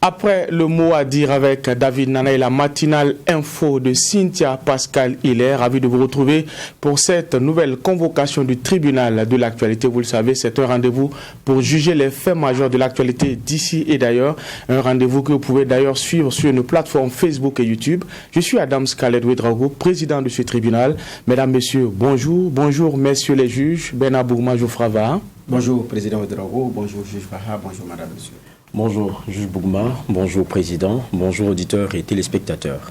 Après le mot à dire avec David Nana et la matinale info de Cynthia Pascal Hilaire, ravi de vous retrouver pour cette nouvelle convocation du tribunal de l'actualité. Vous le savez, c'est un rendez-vous pour juger les faits majeurs de l'actualité d'ici et d'ailleurs. Un rendez-vous que vous pouvez d'ailleurs suivre sur nos plateformes Facebook et YouTube. Je suis Adam Scarlett Ouedraogo, président de ce tribunal. Mesdames, Messieurs, bonjour. Bonjour, messieurs les juges. Bena Bougma Joufrava. Bonjour, président Ouedraogo. Bonjour, juge Baha. Bonjour, madame, monsieur. Bonjour, juge Bougma. Bonjour, président. Bonjour, auditeurs et téléspectateurs.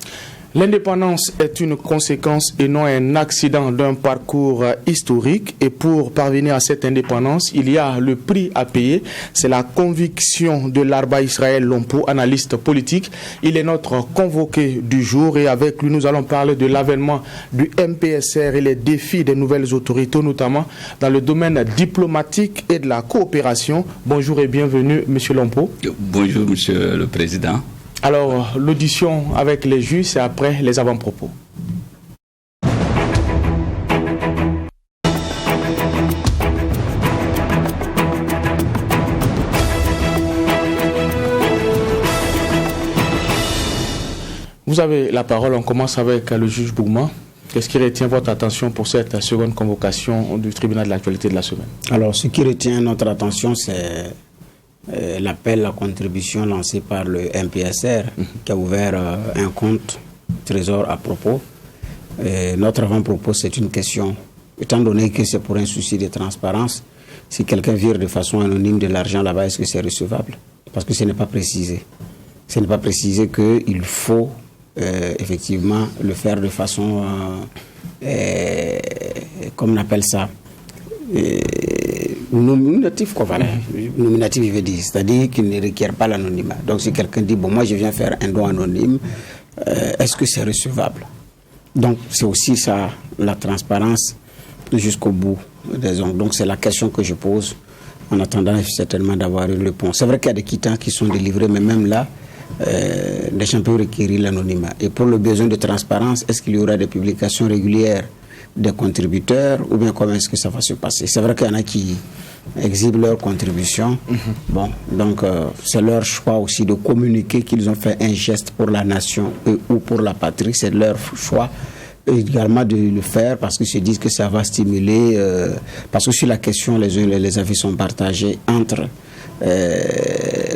L'indépendance est une conséquence et non un accident d'un parcours historique. Et pour parvenir à cette indépendance, il y a le prix à payer. C'est la conviction de Larba Israël Lompo, analyste politique. Il est notre convoqué du jour et avec lui, nous allons parler de l'avènement du MPSR et les défis des nouvelles autorités, notamment dans le domaine diplomatique et de la coopération. Bonjour et bienvenue, monsieur Lompo. Bonjour, monsieur le président. Alors, l'audition avec les juges, c'est après les avant-propos. Vous avez la parole, on commence avec le juge Bougma. Qu'est-ce qui retient votre attention pour cette seconde convocation du tribunal de l'actualité de la semaine? Alors, ce qui retient notre attention, c'est l'appel à contribution lancé par le MPSR qui a ouvert un compte trésor à propos. Notre avant-propos, c'est une question. Étant donné que c'est pour un souci de transparence, si quelqu'un vire de façon anonyme de l'argent là-bas, est-ce que c'est recevable? Parce que ce n'est pas précisé. Ce n'est pas précisé qu'il faut effectivement le faire de façon, comme on appelle ça, nominatif, quoi, voilà. Nominatif, il veut dire, c'est-à-dire qu'il ne requiert pas l'anonymat. Donc si quelqu'un dit, bon, moi je viens faire un don anonyme, est-ce que c'est recevable? Donc c'est aussi ça, la transparence jusqu'au bout des ongles. Donc c'est la question que je pose en attendant certainement d'avoir une réponse. C'est vrai qu'il y a des quittances qui sont délivrées, mais même là, les gens peuvent requérir l'anonymat. Et pour le besoin de transparence, est-ce qu'il y aura des publications régulières des contributeurs ou bien comment est-ce que ça va se passer? C'est vrai qu'il y en a qui exhibent leur contribution. Bon, donc c'est leur choix aussi de communiquer qu'ils ont fait un geste pour la nation ou pour la patrie. C'est leur choix également de le faire parce qu'ils se disent que ça va stimuler. Parce que sur la question, les avis sont partagés entre,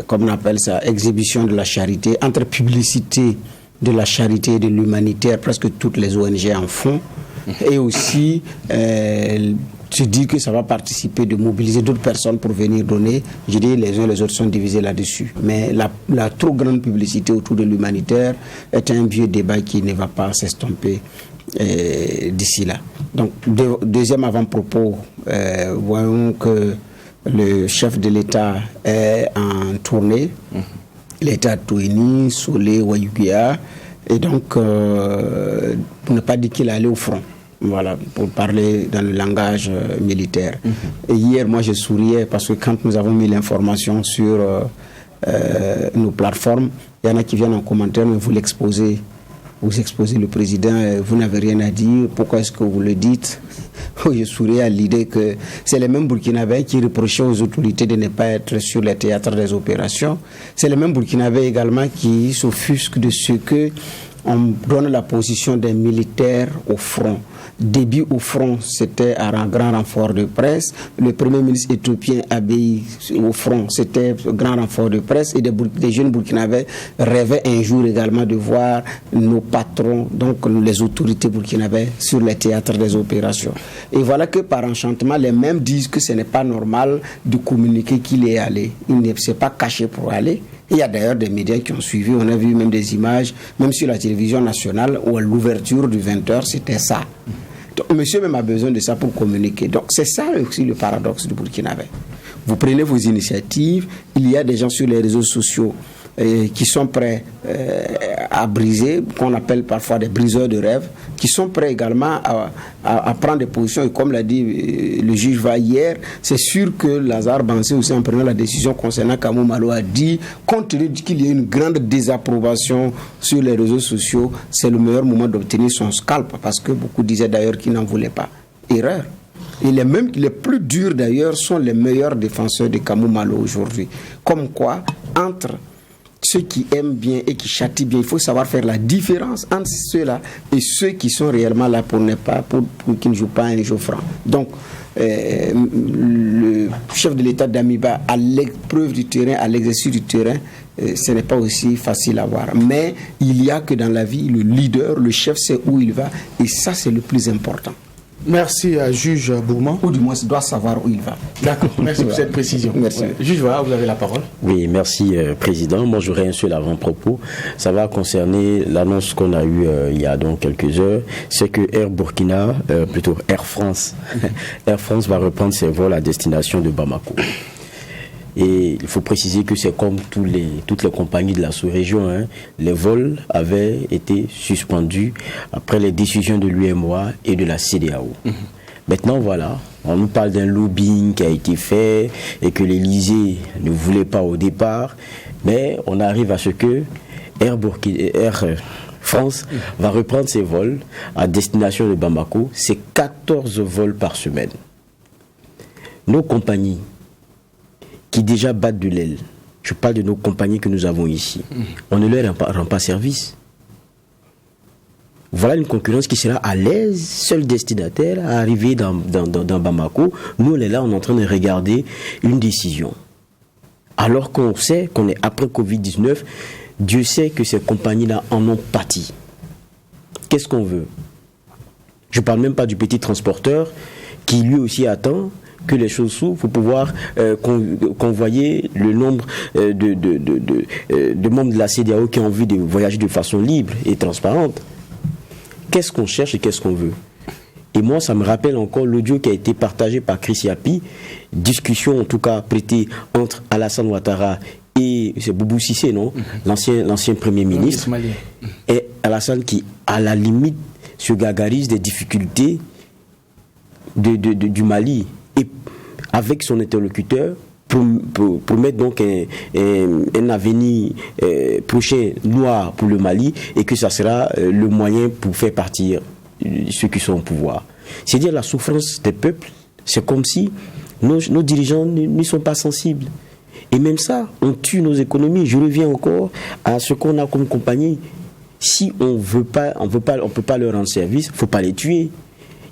comme on appelle ça, exhibition de la charité, entre publicité de la charité et de l'humanitaire. Presque toutes les ONG en font. Et aussi se dire que ça va participer de mobiliser d'autres personnes pour venir donner. Je dis les uns et les autres sont divisés là-dessus. Mais la trop grande publicité autour de l'humanitaire est un vieux débat qui ne va pas s'estomper d'ici là. Donc deuxième avant-propos, voyons que le chef de l'État est en tournée. L'État de Touéni, Solé, Wayugia. Et donc, pour ne pas dire qu'il est allé au front, voilà, pour parler dans le langage militaire. Et hier, moi, je souriais parce que quand nous avons mis l'information sur nos plateformes, il y en a qui viennent en commentaire, mais vous l'exposez. Vous exposez le président, vous n'avez rien à dire, pourquoi est-ce que vous le dites? Je souriais à l'idée que c'est les mêmes Burkinabés qui reprochaient aux autorités de ne pas être sur les théâtres des opérations. C'est les mêmes Burkinabés également qui s'offusquent de ce que on donne la position des militaires au front. Début au front, c'était à grand renfort de presse. Le premier ministre éthiopien Abiy au front, c'était grand renfort de presse. Et des jeunes burkinabés rêvaient un jour également de voir nos patrons, donc les autorités burkinabés, sur les théâtres des opérations. Et voilà que par enchantement, les mêmes disent que ce n'est pas normal de communiquer qu'il est allé. Il ne s'est pas caché pour aller. Il y a d'ailleurs des médias qui ont suivi, on a vu même des images, même sur la télévision nationale, où à l'ouverture du 20h, c'était ça. Donc, monsieur même a besoin de ça pour communiquer. Donc c'est ça aussi le paradoxe du Burkinabé. Vous prenez vos initiatives, il y a des gens sur les réseaux sociaux qui sont prêts à briser, qu'on appelle parfois des briseurs de rêves, qui sont prêts également à prendre des positions. Et comme l'a dit le juge hier, c'est sûr que Lazare Bansé aussi, en prenant la décision concernant Kamou Malo, a dit, compte tenu qu'il y a une grande désapprobation sur les réseaux sociaux, c'est le meilleur moment d'obtenir son scalp, parce que beaucoup disaient d'ailleurs qu'ils n'en voulaient pas. Erreur. Et les plus durs d'ailleurs sont les meilleurs défenseurs de Kamou Malo aujourd'hui. Comme quoi, entre ceux qui aiment bien et qui châtient bien. Il faut savoir faire la différence entre ceux-là et ceux qui sont réellement là pour qui ne jouent pas un jeu franc. Donc, le chef de l'État d'Amiba, à l'épreuve du terrain, à l'exercice du terrain, ce n'est pas aussi facile à voir. Mais il y a que dans la vie, le leader, le chef sait où il va, et ça, c'est le plus important. Merci à Juge Bourgman. Ou du moins, il doit savoir où il va. D'accord, merci pour cette précision. Merci. Juge, voilà, vous avez la parole. Oui, merci Président. Moi, j'aurais un seul avant-propos. Ça va concerner l'annonce qu'on a eue il y a donc quelques heures. C'est que Air France, Air France va reprendre ses vols à destination de Bamako. Et il faut préciser que c'est comme toutes les compagnies de la sous-région. Hein. Les vols avaient été suspendus après les décisions de l'UEMOA et de la CEDEAO. Maintenant, voilà, on nous parle d'un lobbying qui a été fait et que l'Élysée ne voulait pas au départ. Mais on arrive à ce que Air France va reprendre ses vols à destination de Bamako. C'est 14 vols par semaine. Nos compagnies qui déjà battent de l'aile. Je parle de nos compagnies que nous avons ici. On ne leur rend pas service. Voilà une concurrence qui sera à l'aise, seul destinataire, à arriver dans Bamako. Nous, on est là, on est en train de regarder une décision. Alors qu'on sait qu'on est après Covid-19, Dieu sait que ces compagnies-là en ont pâti. Qu'est-ce qu'on veut? Je ne parle même pas du petit transporteur qui lui aussi attend que les choses s'ouvrent pour pouvoir convoyer le nombre de membres de la CEDEAO qui ont envie de voyager de façon libre et transparente. Qu'est-ce qu'on cherche et qu'est-ce qu'on veut? Et moi, ça me rappelle encore l'audio qui a été partagé par Chris Yapi, discussion en tout cas prêtée entre Alassane Ouattara et c'est Boubou Cissé, non? L'ancien Premier ministre. Et Alassane qui, à la limite, se gargarise des difficultés du Mali. Et avec son interlocuteur, pour mettre donc un avenir prochain noir pour le Mali, et que ça sera le moyen pour faire partir ceux qui sont au pouvoir. C'est-à-dire la souffrance des peuples, c'est comme si nos dirigeants n'y sont pas sensibles. Et même ça, on tue nos économies. Je reviens encore à ce qu'on a comme compagnie. Si on peut pas leur rendre service, il ne faut pas les tuer.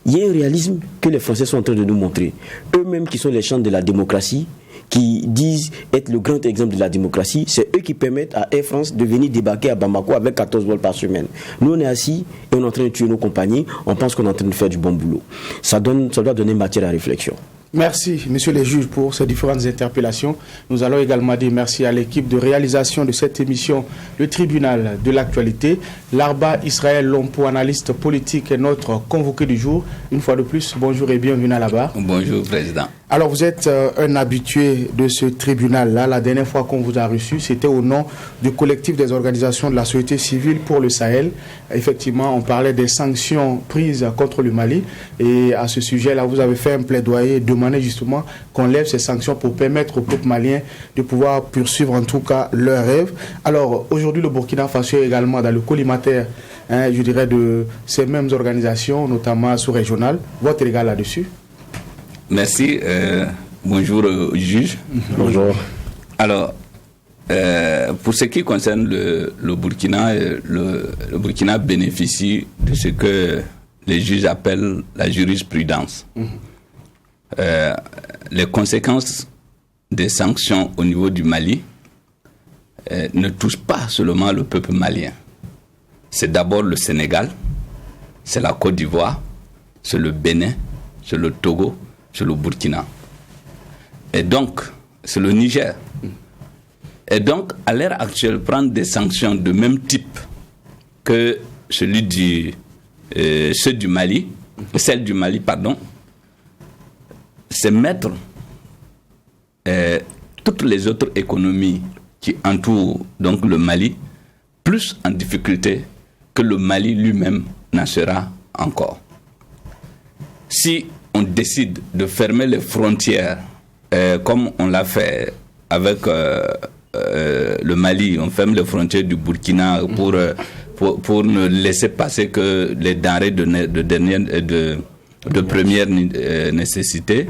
Il y a un réalisme que les Français sont en train de nous montrer. Eux-mêmes qui sont les chantres de la démocratie, qui disent être le grand exemple de la démocratie, c'est eux qui permettent à Air France de venir débarquer à Bamako avec 14 vols par semaine. Nous, on est assis et on est en train de tuer nos compagnies. On pense qu'on est en train de faire du bon boulot. Ça doit donner matière à réflexion. Merci, messieurs les juges, pour ces différentes interpellations. Nous allons également dire merci à l'équipe de réalisation de cette émission, le tribunal de l'actualité. Larba Israël Lompo, analyste politique, est notre convoqué du jour. Une fois de plus, bonjour et bienvenue à la barre. Bonjour, Président. Alors, vous êtes un habitué de ce tribunal-là. La dernière fois qu'on vous a reçu, c'était au nom du collectif des organisations de la société civile pour le Sahel. Effectivement, on parlait des sanctions prises contre le Mali. Et à ce sujet-là, vous avez fait un plaidoyer, demandé justement qu'on lève ces sanctions pour permettre au peuple malien de pouvoir poursuivre en tout cas leurs rêves. Alors, aujourd'hui, le Burkina Faso est également dans le collimateur, je dirais, de ces mêmes organisations, notamment sous-régionales. Votre regard là-dessus? Merci. Bonjour, juge. Bonjour. Alors, pour ce qui concerne le Burkina, le Burkina bénéficie de ce que les juges appellent la jurisprudence. Les conséquences des sanctions au niveau du Mali ne touchent pas seulement le peuple malien. C'est d'abord le Sénégal, c'est la Côte d'Ivoire, c'est le Bénin, c'est le Togo, c'est le Burkina. Et donc, c'est le Niger. Et donc, à l'heure actuelle, prendre des sanctions de même type que celle du Mali, c'est mettre toutes les autres économies qui entourent donc le Mali plus en difficulté que le Mali lui-même n'en sera encore. Si on décide de fermer les frontières, comme on l'a fait avec le Mali, on ferme les frontières du Burkina pour ne laisser passer que les denrées de première nécessité.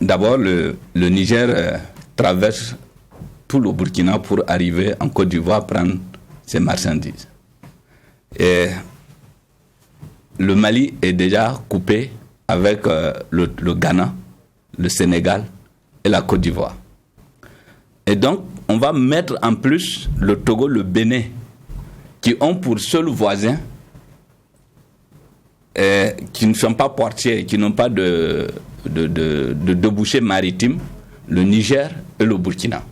D'abord, le Niger traverse tout le Burkina pour arriver en Côte d'Ivoire prendre ses marchandises. Et le Mali est déjà coupé avec le Ghana, le Sénégal et la Côte d'Ivoire. Et donc, on va mettre en plus le Togo, le Bénin, qui ont pour seul voisin, qui ne sont pas portiers, qui n'ont pas de débouchés maritimes, le Niger et le Burkina.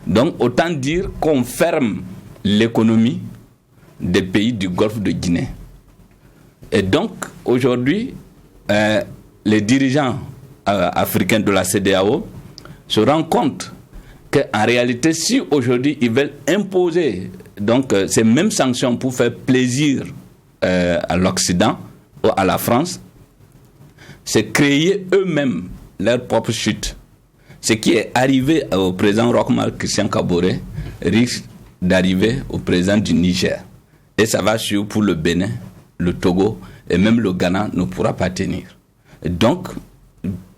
Donc, autant dire qu'on ferme l'économie des pays du Golfe de Guinée. Et donc, aujourd'hui, les dirigeants africains de la CEDEAO se rendent compte qu'en réalité, si aujourd'hui ils veulent imposer donc, ces mêmes sanctions pour faire plaisir à l'Occident ou à la France, c'est créer eux-mêmes leur propre chute. Ce qui est arrivé au président Roch-Marc Christian Kaboré risque d'arriver au président du Niger. Et ça va suivre pour le Bénin, le Togo et même le Ghana ne pourra pas tenir. Et donc,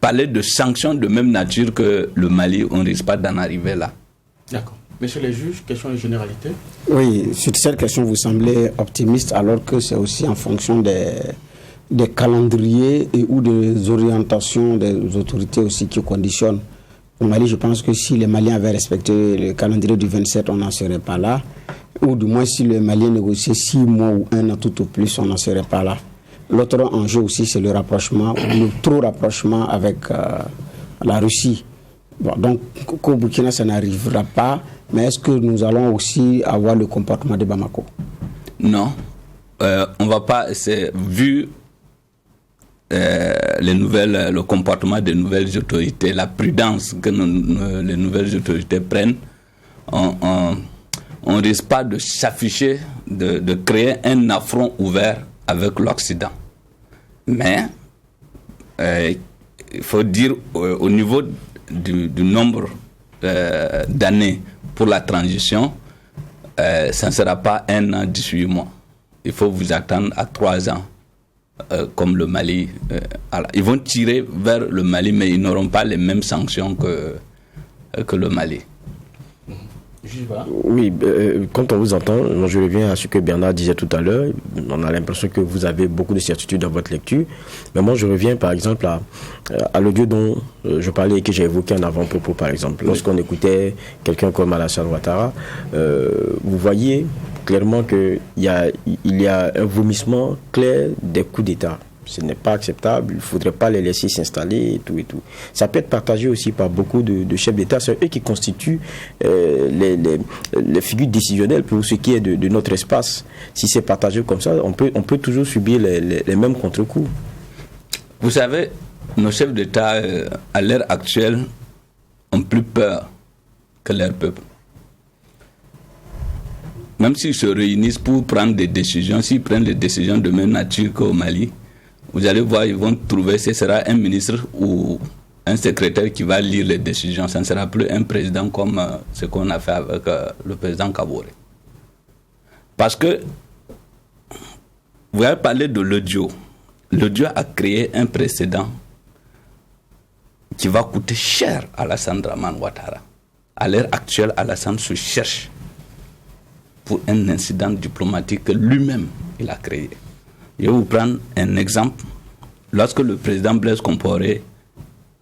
parler de sanctions de même nature que le Mali, on ne risque pas d'en arriver là. D'accord. Messieurs les juges, question de généralité. Oui, sur cette question, vous semblez optimiste alors que c'est aussi en fonction des calendriers et ou des orientations des autorités aussi qui conditionnent. Au Mali, je pense que si les Maliens avaient respecté le calendrier du 27, on n'en serait pas là. Ou du moins, si les Maliens négociaient 6 mois ou 1 an tout au plus, on n'en serait pas là. L'autre enjeu aussi, c'est le rapprochement, le trop rapprochement avec la Russie. Bon, donc, qu'au Burkina, ça n'arrivera pas. Mais est-ce que nous allons aussi avoir le comportement de Bamako? Non. On va pas... C'est, vu le comportement des nouvelles autorités, la prudence que les nouvelles autorités prennent, on ne risque pas de s'afficher, de créer un affront ouvert avec l'Occident. Mais il faut dire au niveau du nombre d'années pour la transition, ça ne sera pas 1 an, 18 mois. Il faut vous attendre à 3 ans, comme le Mali. Ils vont tirer vers le Mali, mais ils n'auront pas les mêmes sanctions que le Mali. Oui, quand on vous entend, moi je reviens à ce que Bernard disait tout à l'heure. On a l'impression que vous avez beaucoup de certitude dans votre lecture. Mais moi je reviens par exemple à l'audio dont je parlais et que j'ai évoqué en avant-propos par exemple. Lorsqu'on écoutait quelqu'un comme Alassane Ouattara, vous voyez clairement qu'il y a un vomissement clair des coups d'État. Ce n'est pas acceptable, il ne faudrait pas les laisser s'installer et tout et tout. Ça peut être partagé aussi par beaucoup de chefs d'État, c'est eux qui constituent les figures décisionnelles pour ce qui est de notre espace. Si c'est partagé comme ça, on peut toujours subir les mêmes contre-coups. Vous savez, nos chefs d'État, à l'heure actuelle, ont plus peur que leur peuple. Même s'ils se réunissent pour prendre des décisions, s'ils prennent des décisions de même nature qu'au Mali, vous allez voir, ils vont trouver, ce sera un ministre ou un secrétaire qui va lire les décisions. Ça ne sera plus un président comme ce qu'on a fait avec le président Kaboré. Parce que, vous avez parlé de l'audio. L'audio a créé un précédent qui va coûter cher à Alassane Dramane Ouattara. À l'heure actuelle, Alassane se cherche pour un incident diplomatique que lui-même il a créé. Je vais vous prendre un exemple. Lorsque le président Blaise Compaoré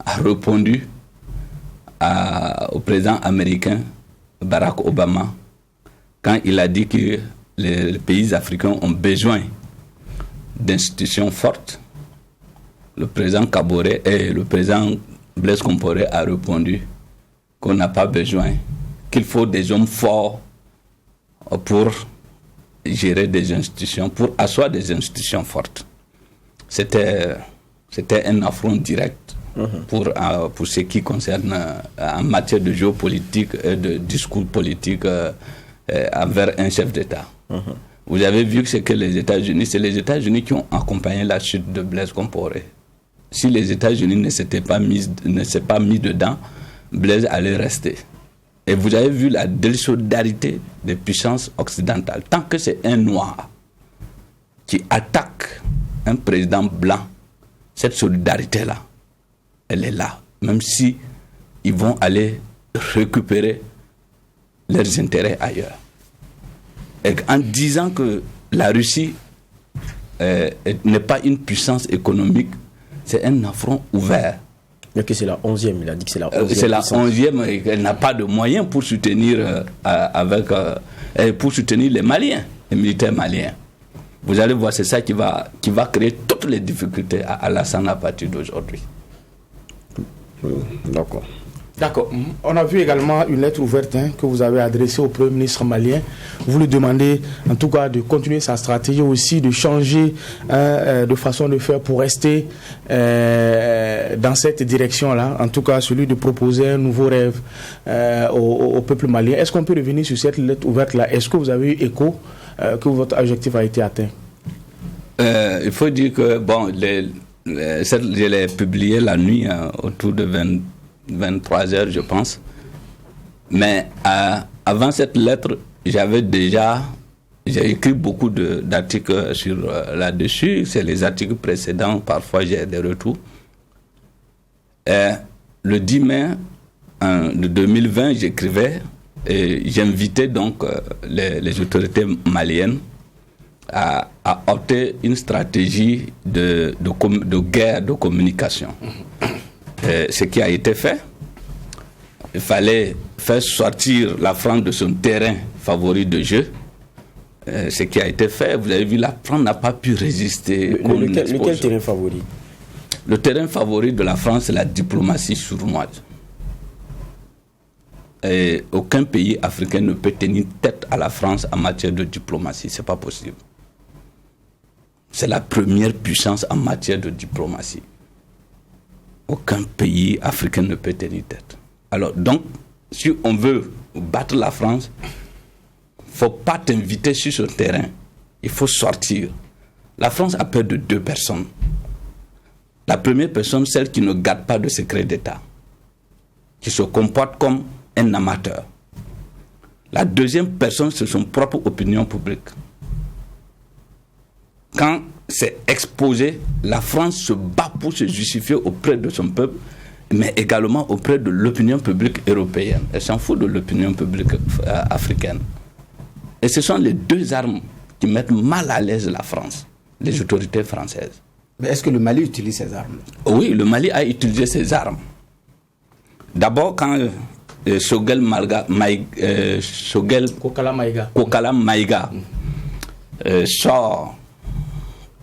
a répondu au président américain Barack Obama, quand il a dit que les pays africains ont besoin d'institutions fortes, le président Kaboré et le président Blaise Compaoré a répondu qu'on n'a pas besoin, qu'il faut des hommes forts pour gérer des institutions, pour asseoir des institutions fortes. C'était un affront direct pour ce qui concerne en matière de géopolitique et de discours politique envers un chef d'État. Vous avez vu que c'est les États-Unis qui ont accompagné la chute de Blaise Compaoré. Si les États-Unis ne s'étaient pas mis dedans, Blaise allait rester. Et vous avez vu la désolidarité des puissances occidentales. Tant que c'est un noir qui attaque un président blanc, cette solidarité-là, elle est là. Même si ils vont aller récupérer leurs intérêts ailleurs. Et en disant que la Russie n'est pas une puissance économique, c'est un affront ouvert. Mais que c'est la 11e, il a dit que c'est la 11e. C'est la 11e et qu'elle n'a pas de moyens pour soutenir, pour soutenir les Maliens, les militaires maliens. Vous allez voir, c'est ça qui va créer toutes les difficultés à Alassane à partir d'aujourd'hui. D'accord. D'accord. On a vu également une lettre ouverte que vous avez adressée au Premier ministre malien. Vous lui demandez en tout cas de continuer sa stratégie aussi, de changer de façon de faire pour rester dans cette direction-là. En tout cas, celui de proposer un nouveau rêve au peuple malien. Est-ce qu'on peut revenir sur cette lettre ouverte-là? Est-ce que vous avez eu écho que votre objectif a été atteint? Il faut dire que, bon, je l'ai publié la nuit autour de 23 heures, je pense. Mais avant cette lettre, j'ai écrit beaucoup d'articles là-dessus. C'est les articles précédents, parfois j'ai des retours. Le 10 mai de 2020, j'écrivais et j'invitais donc les autorités maliennes à opter une stratégie de guerre de communication. Ce qui a été fait, il fallait faire sortir la France de son terrain favori de jeu. Ce qui a été fait, vous avez vu, la France n'a pas pu résister. Lequel terrain favori? Le terrain favori de la France, c'est la diplomatie sournoise. Et aucun pays africain ne peut tenir tête à la France en matière de diplomatie. Ce n'est pas possible. C'est la première puissance en matière de diplomatie. Aucun pays africain ne peut tenir tête. Alors, donc, si on veut battre la France, il ne faut pas t'inviter sur ce terrain. Il faut sortir. La France a peur de deux personnes. La première personne, celle qui ne garde pas de secret d'État, qui se comporte comme un amateur. La deuxième personne, c'est son propre opinion publique. Quand c'est exposé, la France se bat pour se justifier auprès de son peuple, mais également auprès de l'opinion publique européenne. Elle s'en fout de l'opinion publique africaine. Et ce sont les deux armes qui mettent mal à l'aise la France, les autorités françaises. Mais est-ce que le Mali utilise ces armes? Oui, le Mali a utilisé ses armes. D'abord, quand Kokala Maïga sort,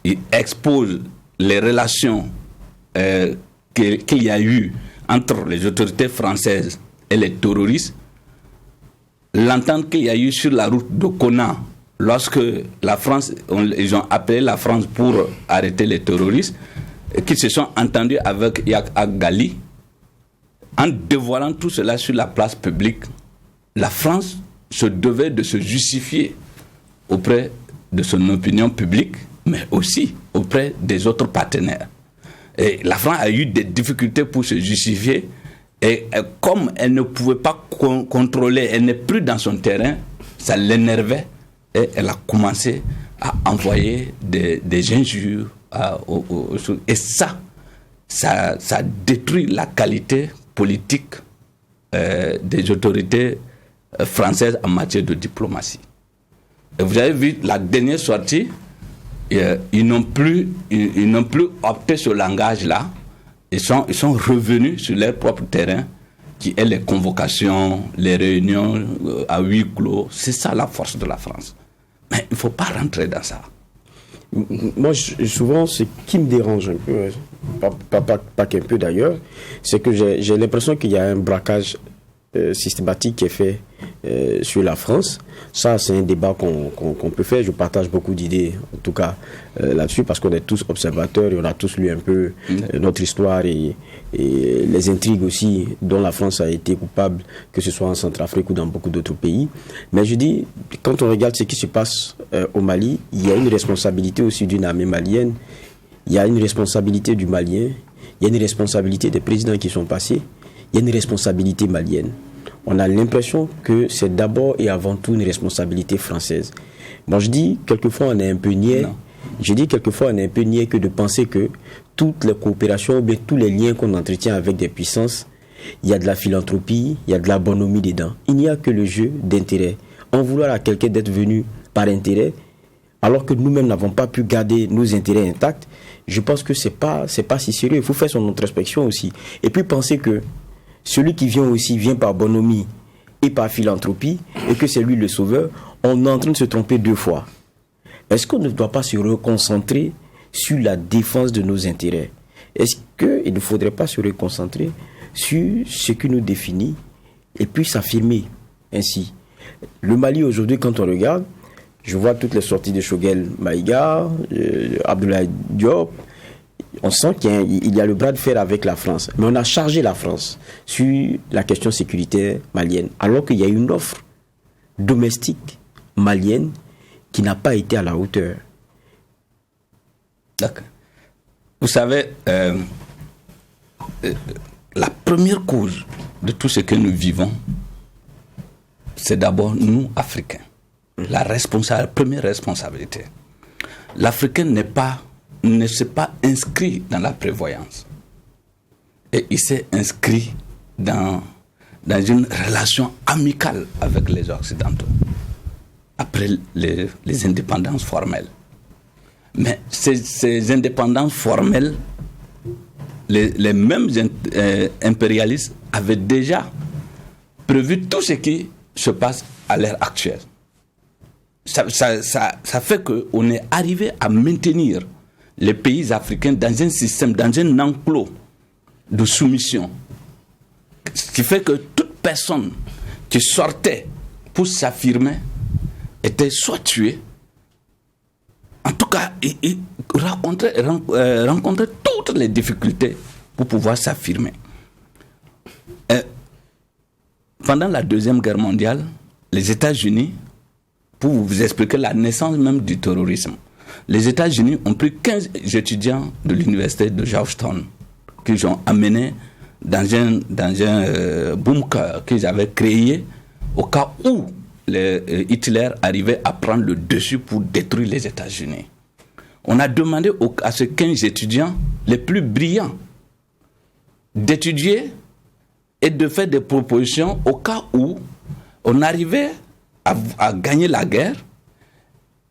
il expose les relations qu'il y a eu entre les autorités françaises et les terroristes, l'entente qu'il y a eu sur la route de Kona, lorsque la France, ils ont appelé la France pour arrêter les terroristes, et qu'ils se sont entendus avec Yak Agali, en dévoilant tout cela sur la place publique, la France se devait de se justifier auprès de son opinion publique, mais aussi auprès des autres partenaires. Et la France a eu des difficultés pour se justifier, et comme elle ne pouvait pas contrôler, elle n'est plus dans son terrain, ça l'énervait, et elle a commencé à envoyer des injures. Et ça détruit la qualité politique des autorités françaises en matière de diplomatie. Et vous avez vu la dernière sortie, ils n'ont plus opté ce langage-là. Ils sont revenus sur leur propre terrain, qui est les convocations, les réunions à huis clos. C'est ça la force de la France. Mais il ne faut pas rentrer dans ça. Moi, souvent, ce qui me dérange un peu, pas qu'un peu d'ailleurs, c'est que j'ai l'impression qu'il y a un braquage systématique qui est fait sur la France. Ça, c'est un débat qu'on peut faire. Je partage beaucoup d'idées, en tout cas, là-dessus, parce qu'on est tous observateurs et on a tous lu un peu notre histoire et les intrigues aussi dont la France a été coupable, que ce soit en Centrafrique ou dans beaucoup d'autres pays. Mais je dis, quand on regarde ce qui se passe au Mali, il y a une responsabilité aussi d'une armée malienne, il y a une responsabilité du Malien, il y a une responsabilité des présidents qui sont passés, il y a une responsabilité malienne. On a l'impression que c'est d'abord et avant tout une responsabilité française. Moi, je dis, quelquefois, on est un peu niais. Je dis, quelquefois, on est un peu niais que de penser que toutes les coopérations ou bien tous les liens qu'on entretient avec des puissances il y a de la philanthropie, il y a de la bonhomie dedans. Il n'y a que le jeu d'intérêt. En vouloir à quelqu'un d'être venu par intérêt, alors que nous-mêmes n'avons pas pu garder nos intérêts intacts, je pense que c'est pas si sérieux. Il faut faire son introspection aussi. Et puis penser que celui qui vient aussi vient par bonhomie et par philanthropie, et que c'est lui le sauveur. On est en train de se tromper 2 fois. Est-ce qu'on ne doit pas se reconcentrer sur la défense de nos intérêts? Est-ce qu'il ne faudrait pas se reconcentrer sur ce qui nous définit et puis s'affirmer ainsi? Le Mali aujourd'hui, quand on regarde, je vois toutes les sorties de Choguel Maïga, Abdoulaye Diop, on sent qu'il y a le bras de fer avec la France. Mais on a chargé la France sur la question sécuritaire malienne, alors qu'il y a une offre domestique malienne qui n'a pas été à la hauteur. D'accord. Vous savez, la première cause de tout ce que nous vivons, c'est d'abord nous, Africains. La première responsabilité. L'Africain ne s'est pas inscrit dans la prévoyance. Et il s'est inscrit dans une relation amicale avec les Occidentaux, après les indépendances formelles. Mais ces indépendances formelles, les mêmes impérialistes avaient déjà prévu tout ce qui se passe à l'heure actuelle. Ça fait qu'on est arrivé à maintenir les pays africains dans un système, dans un enclos de soumission. Ce qui fait que toute personne qui sortait pour s'affirmer était soit tuée, en tout cas, il rencontrait toutes les difficultés pour pouvoir s'affirmer. Pendant la Deuxième Guerre mondiale, les États-Unis, pour vous expliquer la naissance même du terrorisme, les États-Unis ont pris 15 étudiants de l'université de Georgetown qu'ils ont amenés dans un bunker qu'ils avaient créé au cas où Hitler arrivait à prendre le dessus pour détruire les États-Unis. On a demandé à ces 15 étudiants les plus brillants d'étudier et de faire des propositions au cas où on arrivait à gagner la guerre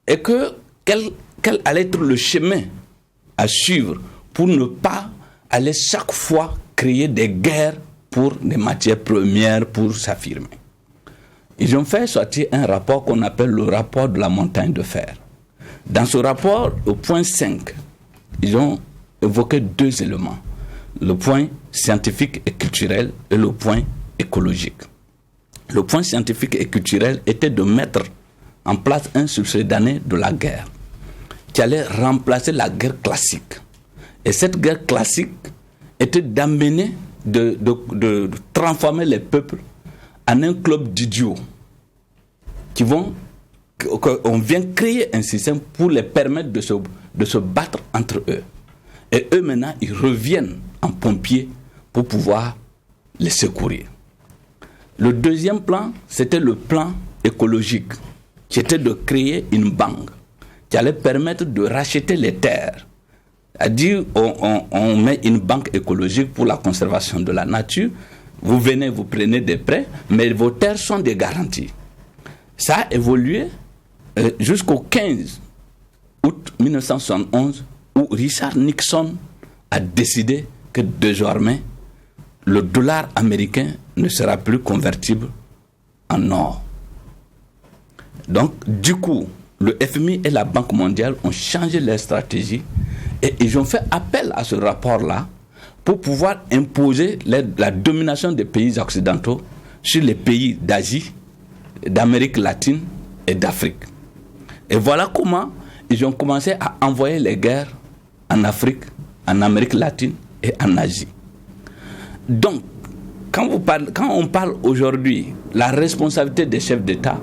et quel allait être le chemin à suivre pour ne pas aller chaque fois créer des guerres pour des matières premières pour s'affirmer. Ils ont fait sortir un rapport qu'on appelle le rapport de la montagne de fer. Dans ce rapport, au point 5, ils ont évoqué 2 éléments. Le point scientifique et culturel et le point écologique. Le point scientifique et culturel était de mettre en place un succédané de la guerre qui allait remplacer la guerre classique. Et cette guerre classique était d'amener, de transformer les peuples en un club d'idiots on vient créer un système pour les permettre de se battre entre eux. Et eux maintenant, ils reviennent en pompiers pour pouvoir les secourir. Le deuxième plan, c'était le plan écologique, qui était de créer une banque qui allait permettre de racheter les terres. C'est-à-dire, on met une banque écologique pour la conservation de la nature. Vous venez, vous prenez des prêts, mais vos terres sont des garanties. Ça a évolué jusqu'au 15 août 1971, où Richard Nixon a décidé que désormais, le dollar américain ne sera plus convertible en or. Donc, du coup, le FMI et la Banque mondiale ont changé leur stratégie et ils ont fait appel à ce rapport-là pour pouvoir imposer la domination des pays occidentaux sur les pays d'Asie, d'Amérique latine et d'Afrique. Et voilà comment ils ont commencé à envoyer les guerres en Afrique, en Amérique latine et en Asie. Donc, quand on parle aujourd'hui la responsabilité des chefs d'État,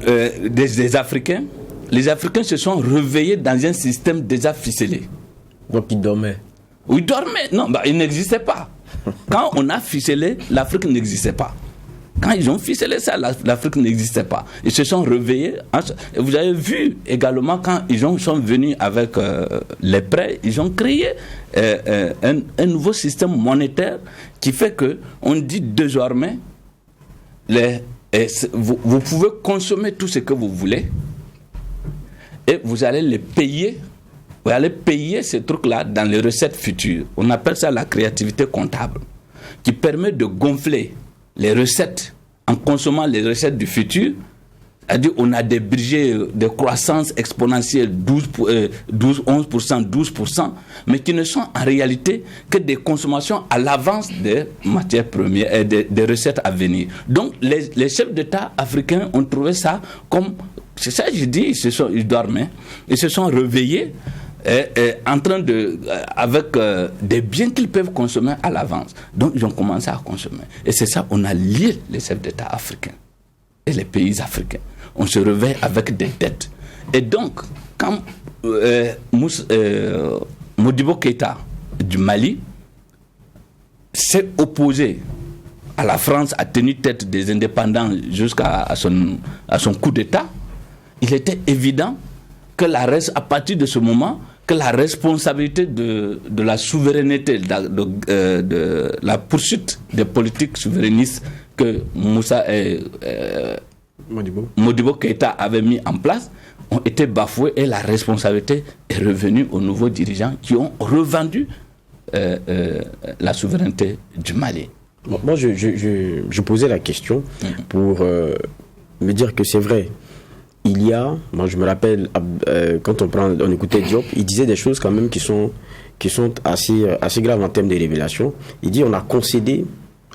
des Africains, les Africains se sont réveillés dans un système déjà ficelé. Donc ils dormaient. Oui, ils dormaient. Non, il n'existait pas. Quand on a ficelé, l'Afrique n'existait pas. Quand ils ont ficelé ça, l'Afrique n'existait pas. Ils se sont réveillés. Vous avez vu également quand ils sont venus avec les prêts, ils ont créé un nouveau système monétaire qui fait que on dit désormais vous pouvez consommer tout ce que vous voulez et vous allez les payer. Vous allez payer ces trucs-là dans les recettes futures. On appelle ça la créativité comptable, qui permet de gonfler les recettes en consommant les recettes du futur. C'est-à-dire on a des budgets de croissance exponentielle 11%, 12%, mais qui ne sont en réalité que des consommations à l'avance des matières premières et des recettes à venir. Donc les chefs d'État africains ont trouvé ça comme... C'est ça que je dis, ils dormaient, ils se sont réveillés en train avec des biens qu'ils peuvent consommer à l'avance. Donc ils ont commencé à consommer. Et c'est ça, on a lié les chefs d'État africains et les pays africains. On se réveille avec des dettes. Et donc, quand Modibo Keïta du Mali s'est opposé à la France, a tenu tête des indépendants jusqu'à son coup d'État, il était évident que à partir de ce moment, que la responsabilité de la souveraineté, de la poursuite des politiques souverainistes que Modibo Keïta avait mis en place ont été bafouées et la responsabilité est revenue aux nouveaux dirigeants qui ont revendu la souveraineté du Mali. Bon, moi, je posais la question pour me dire que c'est vrai. Moi je me rappelle, quand on écoutait Diop, il disait des choses quand même qui sont assez graves en termes de révélation. Il dit on a concédé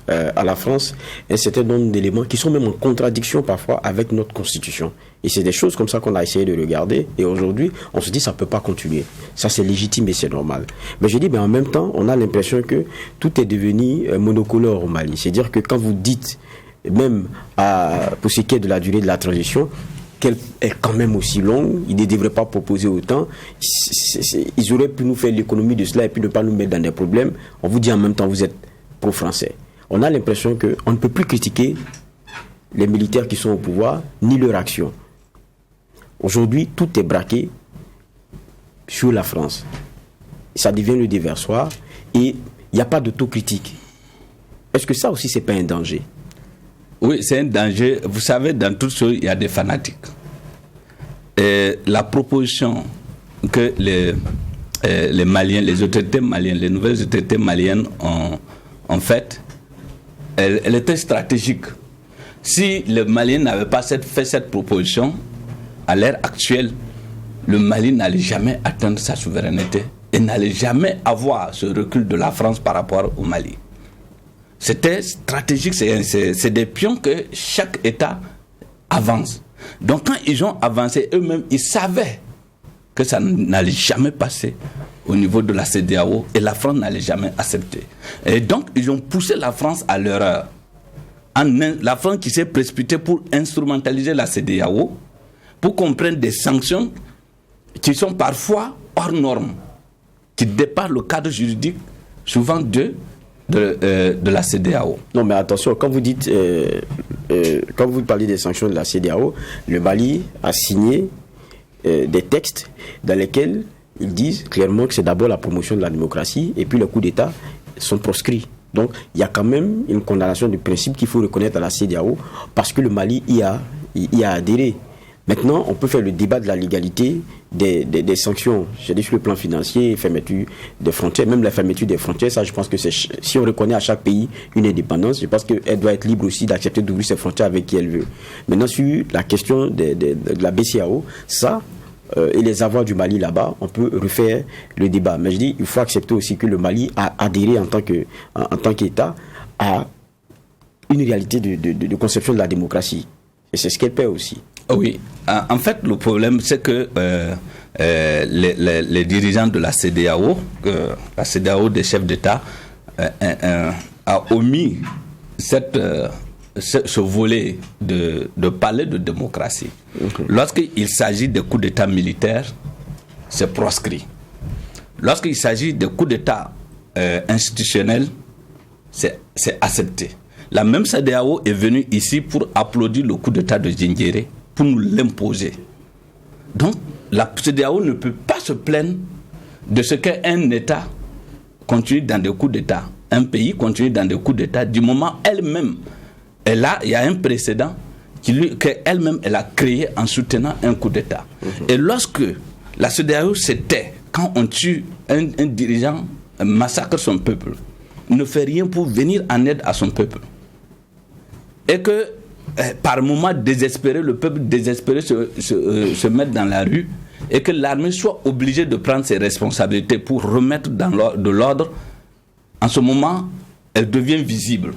à la France un certain nombre d'éléments qui sont même en contradiction parfois avec notre constitution. Et c'est des choses comme ça qu'on a essayé de regarder. Et aujourd'hui, on se dit ça ne peut pas continuer. Ça c'est légitime et c'est normal. Mais je dis, en même temps, on a l'impression que tout est devenu monocolore au Mali. C'est-à-dire que quand vous dites, même pour ce qui est de la durée de la transition, qu'elle est quand même aussi longue, ils ne devraient pas proposer autant. Ils auraient pu nous faire l'économie de cela et puis ne pas nous mettre dans des problèmes. On vous dit en même temps, vous êtes pro-français. On a l'impression qu'on ne peut plus critiquer les militaires qui sont au pouvoir, ni leur action. Aujourd'hui, tout est braqué sur la France. Ça devient le déversoir et il n'y a pas d'autocritique. Est-ce que ça aussi, ce n'est pas un danger ? Oui, c'est un danger. Vous savez, dans tout ça, il y a des fanatiques. Et la proposition que les Maliens, les autorités maliennes, les nouvelles autorités maliennes ont faite, elle était stratégique. Si les Maliens n'avaient pas fait cette proposition, à l'heure actuelle, le Mali n'allait jamais atteindre sa souveraineté et n'allait jamais avoir ce recul de la France par rapport au Mali. C'était stratégique, c'est des pions que chaque État avance. Donc quand ils ont avancé eux-mêmes, ils savaient que ça n'allait jamais passer au niveau de la CEDEAO et la France n'allait jamais accepter. Et donc ils ont poussé la France à l'erreur. La France qui s'est précipitée pour instrumentaliser la CEDEAO, pour qu'on prenne des sanctions qui sont parfois hors normes, qui dépassent le cadre juridique souvent de la CEDEAO. Non, mais attention, quand vous dites, quand vous parlez des sanctions de la CEDEAO, le Mali a signé des textes dans lesquels ils disent clairement que c'est d'abord la promotion de la démocratie et puis les coups d'État sont proscrits. Donc, il y a quand même une condamnation du principe qu'il faut reconnaître à la CEDEAO parce que le Mali y a adhéré. Maintenant, on peut faire le débat de la légalité des sanctions, je dis sur le plan financier, fermeture des frontières, même la fermeture des frontières, ça je pense que si on reconnaît à chaque pays une indépendance, je pense qu'elle doit être libre aussi d'accepter d'ouvrir ses frontières avec qui elle veut. Maintenant, sur la question de la BCEAO, ça, et les avoirs du Mali là-bas, on peut refaire le débat. Mais je dis, il faut accepter aussi que le Mali a adhéré en tant qu'État à une réalité de conception de la démocratie. Et c'est ce qu'elle paie aussi. Oui, en fait, le problème, c'est que les dirigeants de la CEDEAO, la CEDEAO des chefs d'État, a omis ce volet de parler de démocratie. Okay. Lorsqu'il s'agit de coups d'État militaires, c'est proscrit. Lorsqu'il s'agit de coups d'État institutionnels, c'est accepté. La même CEDEAO est venue ici pour applaudir le coup d'État de Gingéré, pour nous l'imposer. Donc, la CEDEAO ne peut pas se plaindre de ce qu'un État continue dans des coups d'État. Un pays continue dans des coups d'État du moment elle-même. Il y a un précédent qu'elle-même elle a créé en soutenant un coup d'État. Et lorsque la CEDEAO se tait, quand on tue un dirigeant, massacre son peuple, ne fait rien pour venir en aide à son peuple. Et que par moments désespéré, le peuple désespéré se mette dans la rue et que l'armée soit obligée de prendre ses responsabilités pour remettre de l'ordre, en ce moment, elle devient visible.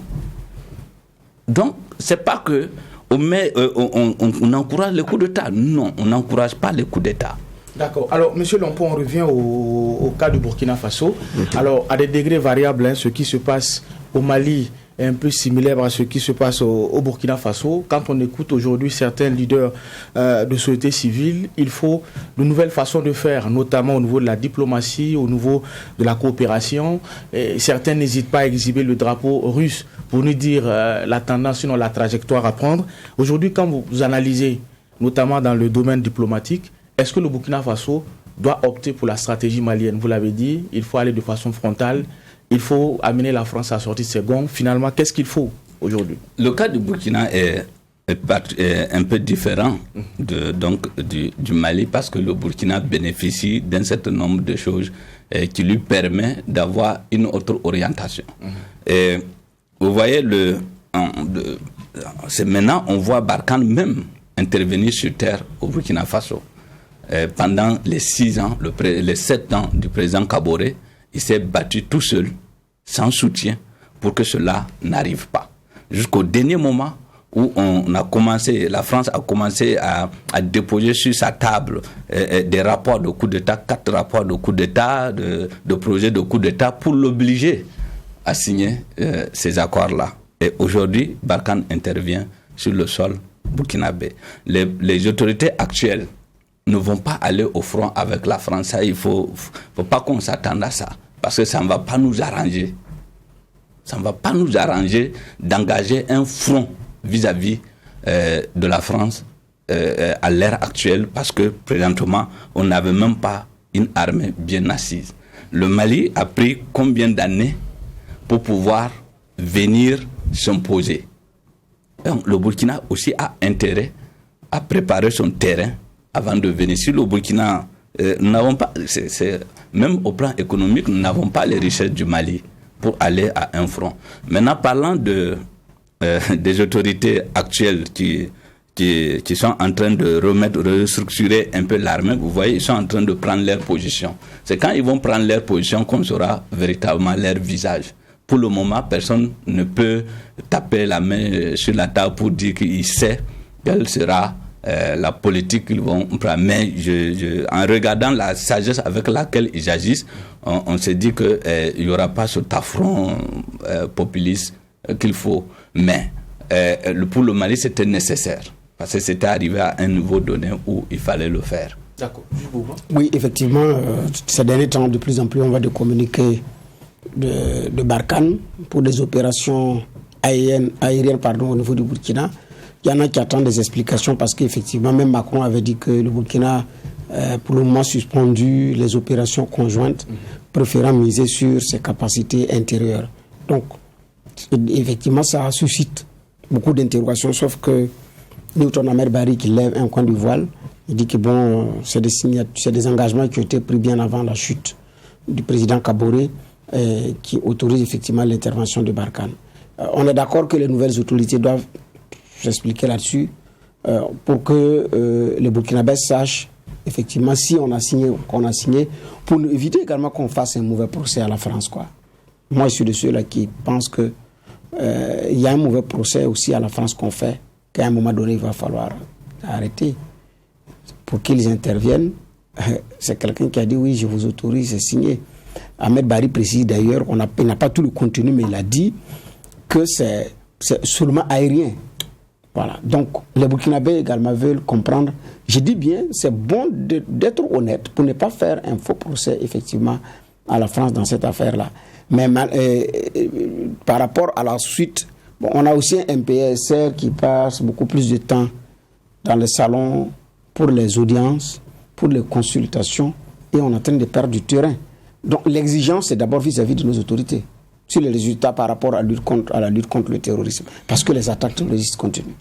Donc, c'est pas que on encourage les coups d'État. Non, on n'encourage pas les coups d'État. D'accord. Alors, M. Lompo, on revient au cas du Burkina Faso. Alors, à des degrés variables, ce qui se passe au Mali est un peu similaire à ce qui se passe au Burkina Faso. Quand on écoute aujourd'hui certains leaders de société civile, il faut de nouvelles façons de faire, notamment au niveau de la diplomatie, au niveau de la coopération. Et certains n'hésitent pas à exhiber le drapeau russe pour nous dire la tendance, sinon la trajectoire à prendre. Aujourd'hui, quand vous analysez, notamment dans le domaine diplomatique, est-ce que le Burkina Faso doit opter pour la stratégie malienne? Vous l'avez dit, il faut aller de façon frontale. Il faut amener la France à sortir de ses gonds. Finalement, qu'est-ce qu'il faut aujourd'hui? Le cas du Burkina est un peu différent du Mali parce que le Burkina bénéficie d'un certain nombre de choses qui lui permet d'avoir une autre orientation. Et vous voyez, c'est maintenant on voit Barkhane même intervenir sur terre au Burkina Faso. Pendant les 6 ans, les 7 ans du président Kaboré, il s'est battu tout seul, sans soutien, pour que cela n'arrive pas. Jusqu'au dernier moment où la France a commencé à déposer sur sa table des rapports de coup d'État, 4 rapports de coup d'État, de projets de coup d'État, pour l'obliger à signer ces accords-là. Et aujourd'hui, Barkhane intervient sur le sol burkinabé. Les autorités actuelles ne vont pas aller au front avec la France. Ça, il faut pas qu'on s'attende à ça. Parce que ça ne va pas nous arranger. Ça ne va pas nous arranger d'engager un front vis-à-vis de la France à l'ère actuelle. Parce que, présentement, on n'avait même pas une armée bien assise. Le Mali a pris combien d'années pour pouvoir venir s'imposer? Donc, le Burkina aussi a intérêt à préparer son terrain avant de venir. Si le Burkina, nous n'avons pas, même au plan économique, nous n'avons pas les richesses du Mali pour aller à un front. Maintenant, parlant des autorités actuelles qui sont en train de restructurer un peu l'armée, vous voyez, ils sont en train de prendre leur position. C'est quand ils vont prendre leur position qu'on saura véritablement leur visage. Pour le moment, personne ne peut taper la main sur la table pour dire qu'il sait quelle sera la politique qu'ils vont prendre. Mais en regardant la sagesse avec laquelle ils agissent, on se dit qu'il n'y aura pas cet affront populiste qu'il faut. Mais pour le Mali, c'était nécessaire. Parce que c'était arrivé à un niveau donné où il fallait le faire. D'accord. Oui, effectivement, ces derniers temps, de plus en plus, on va de communiquer de Barkhane pour des opérations aériennes au niveau du Burkina. Il y en a qui attendent des explications parce qu'effectivement, même Macron avait dit que le Burkina, pour le moment, suspendu les opérations conjointes, préférant miser sur ses capacités intérieures. Donc, effectivement, ça suscite beaucoup d'interrogations, sauf que Newton Ahmed Barry, qui lève un coin du voile, il dit que bon, c'est des engagements qui ont été pris bien avant la chute du président Kaboré, qui autorise effectivement l'intervention de Barkhane. On est d'accord que les nouvelles autorités doivent s'expliquer là-dessus pour que les Burkinabés sachent effectivement si on a signé ou qu'on a signé, pour éviter également qu'on fasse un mauvais procès à la France, quoi. Moi, je suis de ceux-là qui pensent que il y a un mauvais procès aussi à la France qu'on fait, qu'à un moment donné, il va falloir arrêter. Pour qu'ils interviennent, c'est quelqu'un qui a dit oui, je vous autorise, c'est signé. Ahmed Barry précise d'ailleurs, il n'a pas tout le contenu, mais il a dit que c'est seulement aérien. Voilà. Donc, les Burkinabés également veulent comprendre. Je dis bien, c'est bon d'être honnête pour ne pas faire un faux procès, effectivement, à la France dans cette affaire-là. Mais par rapport à la suite, Bon, on a aussi un MPSR qui passe beaucoup plus de temps dans les salons pour les audiences, pour les consultations, et on est en train de perdre du terrain. Donc l'exigence, c'est d'abord vis-à-vis de nos autorités, sur les résultats par rapport à la lutte contre le terrorisme, parce que les attaques terroristes continuent.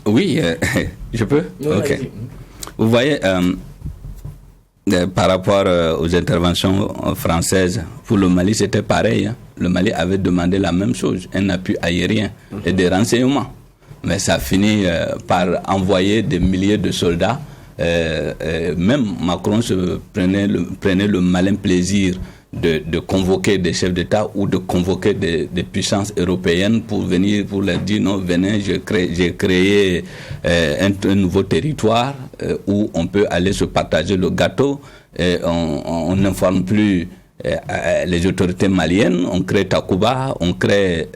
Oui, je peux. Ok. Vous voyez, par rapport aux interventions françaises, pour le Mali, c'était pareil. Le Mali avait demandé la même chose, un appui aérien et des renseignements. Mais ça a fini par envoyer des milliers de soldats. Même Macron prenait le malin plaisir de convoquer des chefs d'État ou de convoquer des puissances européennes pour venir, pour leur dire non, venez, j'ai créé un nouveau territoire où on peut aller se partager le gâteau. On n'informe plus les autorités maliennes, on crée Takuba, on crée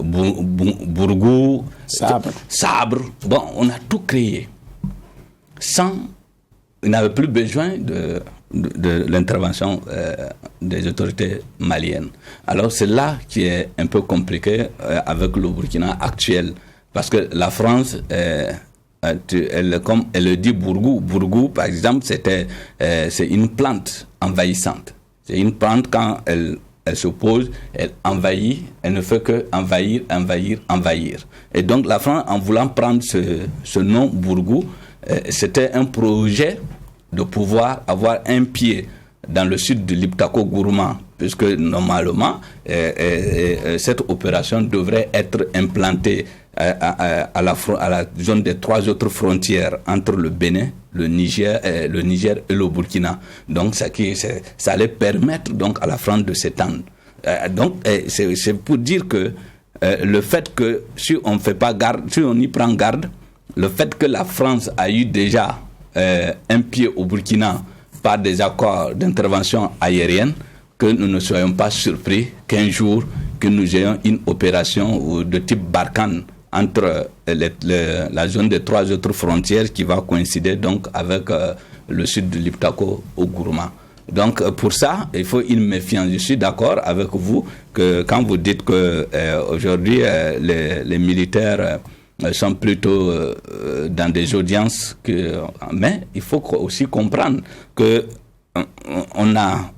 Bourgou, Sabre. Bon, on a tout créé. Il n'avait plus besoin de l'intervention des autorités maliennes. Alors c'est là qui est un peu compliqué avec le Burkina actuel, parce que la France, comme elle le dit, Bourgou par exemple, c'est une plante envahissante. C'est une plante, quand elle se pose, elle envahit, elle ne fait que envahir. Et donc la France, en voulant prendre ce nom Bourgou, c'était un projet de pouvoir avoir un pied dans le sud de l'Iptako-Gourma, puisque normalement, cette opération devrait être implantée à la zone des 3 autres frontières entre le Bénin, le Niger et le Burkina. Donc, ça allait permettre donc à la France de s'étendre. Donc, c'est pour dire que le fait que si on fait pas garde, si on y prend garde, le fait que la France a eu déjà un pied au Burkina par des accords d'intervention aérienne, que nous ne soyons pas surpris qu'un jour que nous ayons une opération de type Barkhane entre la zone des 3 autres frontières qui va coïncider donc avec le sud de l'Iptako au Gourma. Donc pour ça, il faut une méfiance. Je suis d'accord avec vous que quand vous dites que aujourd'hui les militaires sont plutôt dans des audiences, mais il faut aussi comprendre que on a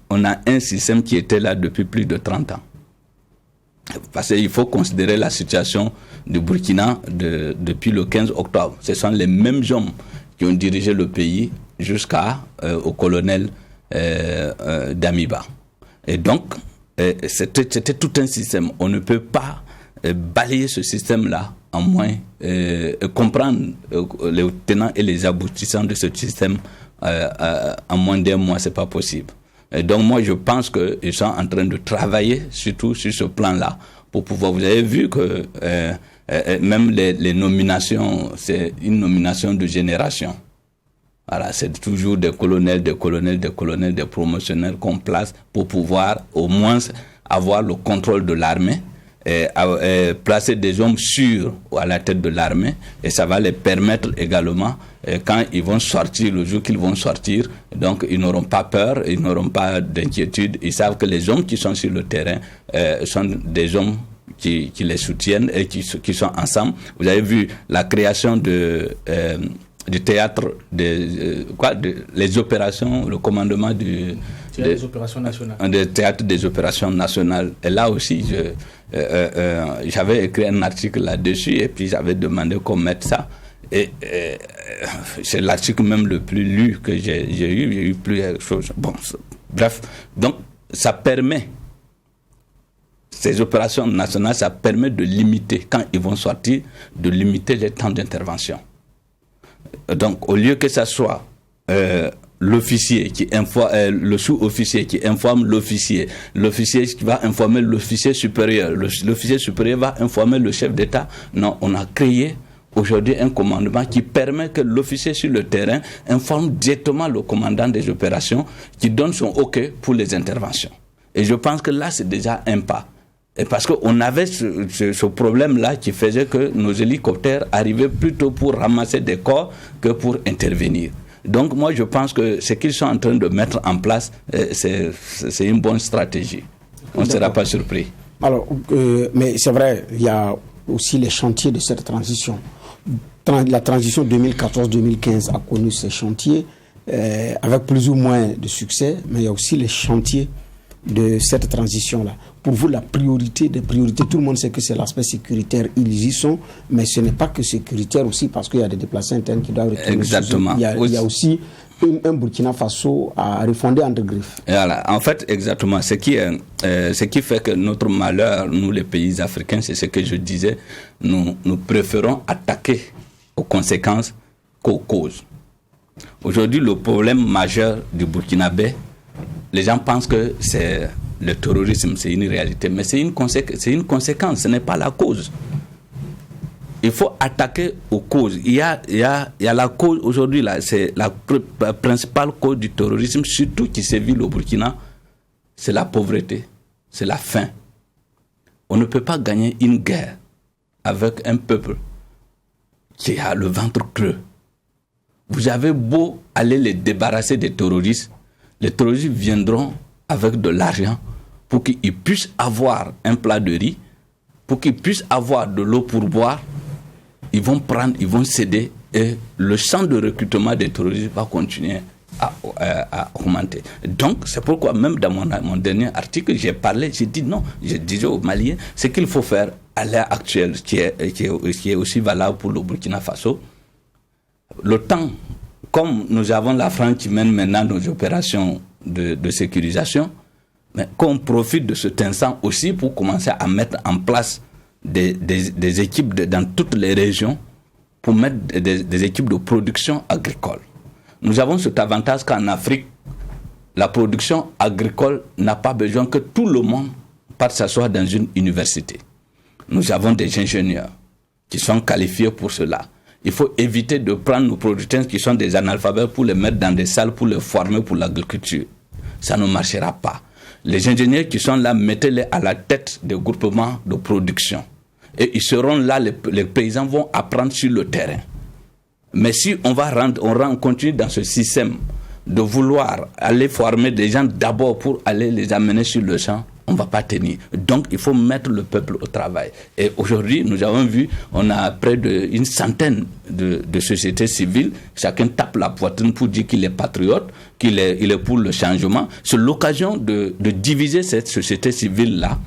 un système qui était là depuis plus de 30 ans. Parce qu'il faut considérer la situation du Burkina depuis le 15 octobre. Ce sont les mêmes hommes qui ont dirigé le pays jusqu'au colonel Damiba. Et donc, c'était tout un système. On ne peut pas balayer ce système-là en moins comprendre les tenants et les aboutissants de ce système en moins d'un mois, c'est pas possible. Et donc moi je pense qu'ils sont en train de travailler surtout sur ce plan-là pour pouvoir. Vous avez vu que même les nominations, c'est une nomination de génération. Voilà, c'est toujours des colonels, des promotionnaires qu'on place pour pouvoir au moins avoir le contrôle de l'armée. Placer des hommes sûrs à la tête de l'armée, et ça va les permettre également quand ils vont sortir, le jour qu'ils vont sortir, donc ils n'auront pas peur, ils n'auront pas d'inquiétude, ils savent que les hommes qui sont sur le terrain sont des hommes qui les soutiennent et qui sont ensemble. Vous avez vu la création du théâtre les opérations, le commandement des opérations nationales. Des théâtres des opérations nationales. Et là aussi, j'avais écrit un article là-dessus et puis j'avais demandé qu'on mette ça. Et c'est l'article même le plus lu que j'ai eu plusieurs choses. Bon, bref, donc ça permet, ces opérations nationales, ça permet de limiter, quand ils vont sortir, de limiter les temps d'intervention. Donc, au lieu que ça soit l'officier qui informe, le sous-officier qui informe l'officier qui va informer l'officier supérieur, l'officier supérieur va informer le chef d'État. Non, on a créé aujourd'hui un commandement qui permet que l'officier sur le terrain informe directement le commandant des opérations qui donne son OK pour les interventions. Et je pense que là, c'est déjà un pas. Et parce qu'on avait ce problème-là qui faisait que nos hélicoptères arrivaient plutôt pour ramasser des corps que pour intervenir. Donc moi, je pense que ce qu'ils sont en train de mettre en place, c'est une bonne stratégie. On ne sera pas surpris. Alors, mais c'est vrai, il y a aussi les chantiers de cette transition. La transition 2014-2015 a connu ces chantiers avec plus ou moins de succès, mais il y a aussi les chantiers de cette transition-là. Pour vous, la priorité des priorités, tout le monde sait que c'est l'aspect sécuritaire, ils y sont, mais ce n'est pas que sécuritaire aussi, parce qu'il y a des déplacés internes qui doivent retourner. Exactement. Il y a aussi un Burkina Faso à refonder entre griffes. Voilà. En fait, exactement. Ce qui fait que notre malheur, nous les pays africains, c'est ce que je disais, nous préférons attaquer aux conséquences qu'aux causes. Aujourd'hui, le problème majeur du Burkinabé, les gens pensent que c'est le terrorisme, c'est une réalité, mais c'est une conséquence, ce n'est pas la cause. Il faut attaquer aux causes. Il y a la cause aujourd'hui, là, c'est la principale cause du terrorisme, surtout qui sévit au Burkina, c'est la pauvreté, c'est la faim. On ne peut pas gagner une guerre avec un peuple qui a le ventre creux. Vous avez beau aller les débarrasser des terroristes, les terroristes viendront avec de l'argent pour qu'ils puissent avoir un plat de riz, pour qu'ils puissent avoir de l'eau pour boire. Ils vont prendre, ils vont céder et le champ de recrutement des terroristes va continuer à augmenter. Donc, c'est pourquoi même dans mon dernier article, j'ai dit non, je disais aux Maliens, ce qu'il faut faire à l'heure actuelle, qui est aussi valable pour le Burkina Faso, le temps, comme nous avons la France qui mène maintenant nos opérations de sécurisation, mais qu'on profite de cet instant aussi pour commencer à mettre en place des équipes dans toutes les régions pour mettre des équipes de production agricole. Nous avons cet avantage qu'en Afrique, la production agricole n'a pas besoin que tout le monde parte s'asseoir dans une université. Nous avons des ingénieurs qui sont qualifiés pour cela. Il faut éviter de prendre nos producteurs qui sont des analphabètes pour les mettre dans des salles, pour les former pour l'agriculture. Ça ne marchera pas. Les ingénieurs qui sont là, mettez-les à la tête des groupements de production. Et ils seront là, les paysans vont apprendre sur le terrain. Mais si on continue dans ce système de vouloir aller former des gens d'abord pour aller les amener sur le champ, on ne va pas tenir. Donc, il faut mettre le peuple au travail. Et aujourd'hui, nous avons vu, on a près d'une centaine de sociétés civiles. Chacun tape la poitrine pour dire qu'il est patriote, qu'il est pour le changement. C'est l'occasion de diviser cette société civile-là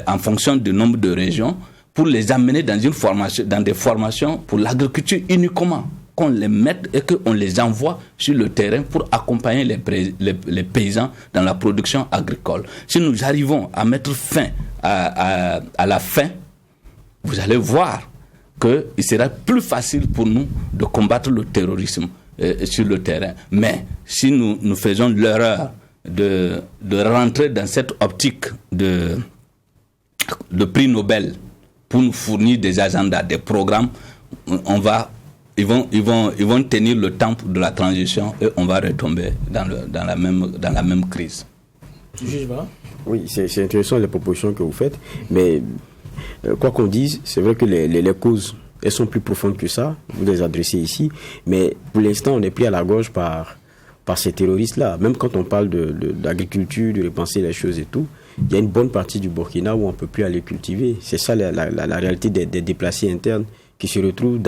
en fonction du nombre de régions pour les amener dans des formations pour l'agriculture uniquement. Qu'on les mette et qu'on les envoie sur le terrain pour accompagner les paysans dans la production agricole. Si nous arrivons à mettre fin à la faim, vous allez voir qu'il sera plus facile pour nous de combattre le terrorisme sur le terrain. Mais si nous faisons l'erreur de rentrer dans cette optique de prix Nobel pour nous fournir des agendas, des programmes, ils vont tenir le temps de la transition et on va retomber dans la même crise. Oui, c'est intéressant les propositions que vous faites, mais quoi qu'on dise, c'est vrai que les causes, elles sont plus profondes que ça, vous les adressez ici, mais pour l'instant, on est pris à la gorge par ces terroristes-là. Même quand on parle d'agriculture, de repenser les choses et tout, il y a une bonne partie du Burkina où on ne peut plus aller cultiver. C'est ça la réalité des déplacés internes qui se retrouvent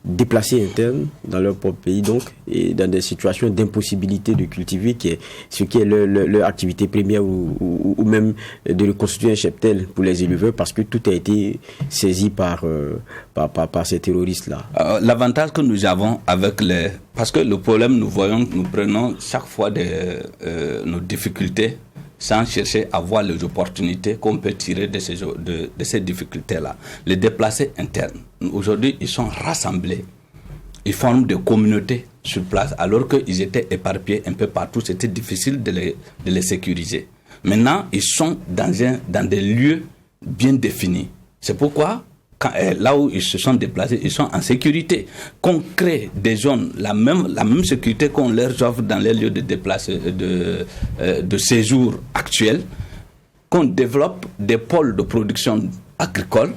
déplacés internes dans leur propre pays, donc, et dans des situations d'impossibilité de cultiver, ce qui est leur activité première, ou même de reconstituer un cheptel pour les éleveurs, parce que tout a été saisi par ces terroristes-là. L'avantage que nous avons parce que le problème, nous prenons chaque fois nos difficultés sans chercher à voir les opportunités qu'on peut tirer de ces difficultés-là. Les déplacés internes, aujourd'hui, ils sont rassemblés. Ils forment des communautés sur place, alors qu'ils étaient éparpillés un peu partout. C'était difficile de les sécuriser. Maintenant, ils sont dans des lieux bien définis. C'est pourquoi, là où ils se sont déplacés, ils sont en sécurité. Qu'on crée des zones, la même sécurité qu'on leur offre dans les lieux de séjour actuels, qu'on développe des pôles de production agricole,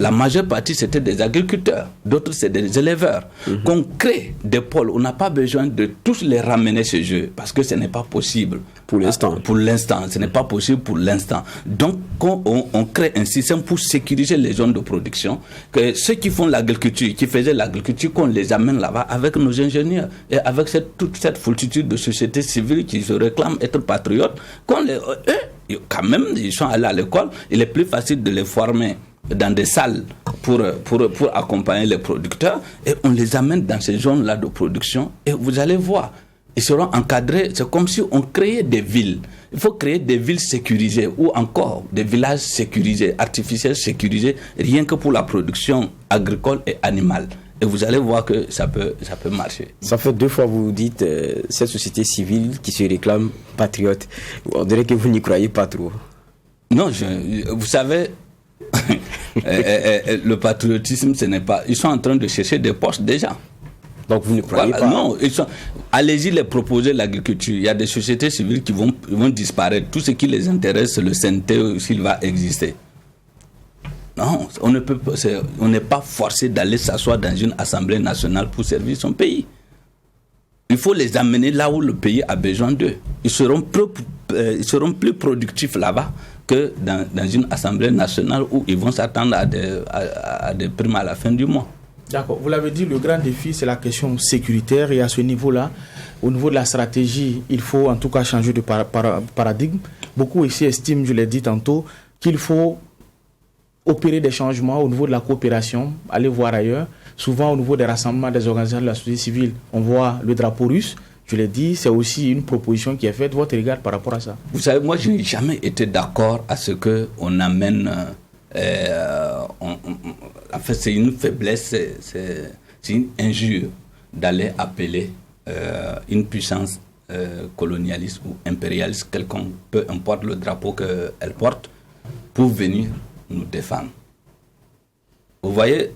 la majeure partie c'était des agriculteurs, d'autres c'est des éleveurs. Qu'on crée des pôles, on n'a pas besoin de tous les ramener chez eux parce que ce n'est pas possible. Pour l'instant. Pour l'instant, ce n'est pas possible pour l'instant. Donc, quand on crée un système pour sécuriser les zones de production, que ceux qui font l'agriculture, qui faisaient l'agriculture, qu'on les amène là-bas avec nos ingénieurs et avec toute cette foultitude de sociétés civiles qui se réclament être patriotes, eux, quand même, ils sont allés à l'école, il est plus facile de les former dans des salles pour accompagner les producteurs et on les amène dans ces zones-là de production et vous allez voir, ils seront encadrés. C'est comme si on créait des villes. Il faut créer des villes sécurisées ou encore des villages sécurisés, artificiels sécurisés, rien que pour la production agricole et animale. Et vous allez voir que ça peut marcher. Ça fait 2 fois que vous dites cette société civile qui se réclame patriote. On dirait que vous n'y croyez pas trop. Non, vous savez, le patriotisme, ce n'est pas... Ils sont en train de chercher des postes déjà. Donc vous ne croyez pas? Non, allez-y les proposer l'agriculture. Il y a des sociétés civiles qui vont disparaître. Tout ce qui les intéresse, c'est le CNT, s'il va exister. Non, on n'est pas forcé d'aller s'asseoir dans une assemblée nationale pour servir son pays. Il faut les amener là où le pays a besoin d'eux. Ils seront plus productifs là-bas que dans une assemblée nationale où ils vont s'attendre à des primes à la fin du mois. D'accord, vous l'avez dit, le grand défi c'est la question sécuritaire et à ce niveau-là, au niveau de la stratégie, il faut en tout cas changer de paradigme. Beaucoup ici estiment, je l'ai dit tantôt, qu'il faut opérer des changements au niveau de la coopération, aller voir ailleurs. Souvent au niveau des rassemblements des organisations de la société civile, on voit le drapeau russe. Je l'ai dit, c'est aussi une proposition qui est faite. Votre regard par rapport à ça? Vous savez, moi je n'ai jamais été d'accord à ce qu'on amène... en fait, c'est une faiblesse, c'est une injure d'aller appeler une puissance colonialiste ou impérialiste quelconque, peu importe le drapeau qu'elle porte, pour venir nous défendre. Vous voyez,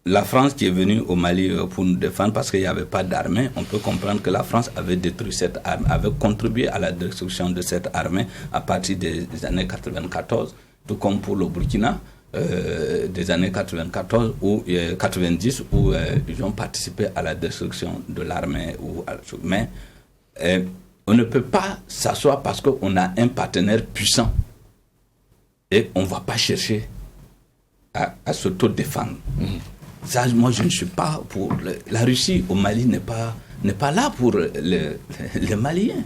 la France qui est venue au Mali pour nous défendre parce qu'il n'y avait pas d'armée, on peut comprendre que la France avait détruit cette armée, avait contribué à la destruction de cette armée à partir des années 94, tout comme pour le Burkina, des années 94 ou 90 où ils ont participé à la destruction de l'armée. Mais on ne peut pas s'asseoir parce qu'on a un partenaire puissant et on ne va pas chercher à s'auto-défendre. Ça, moi, je ne suis pas pour... La Russie au Mali n'est pas là pour les Maliens.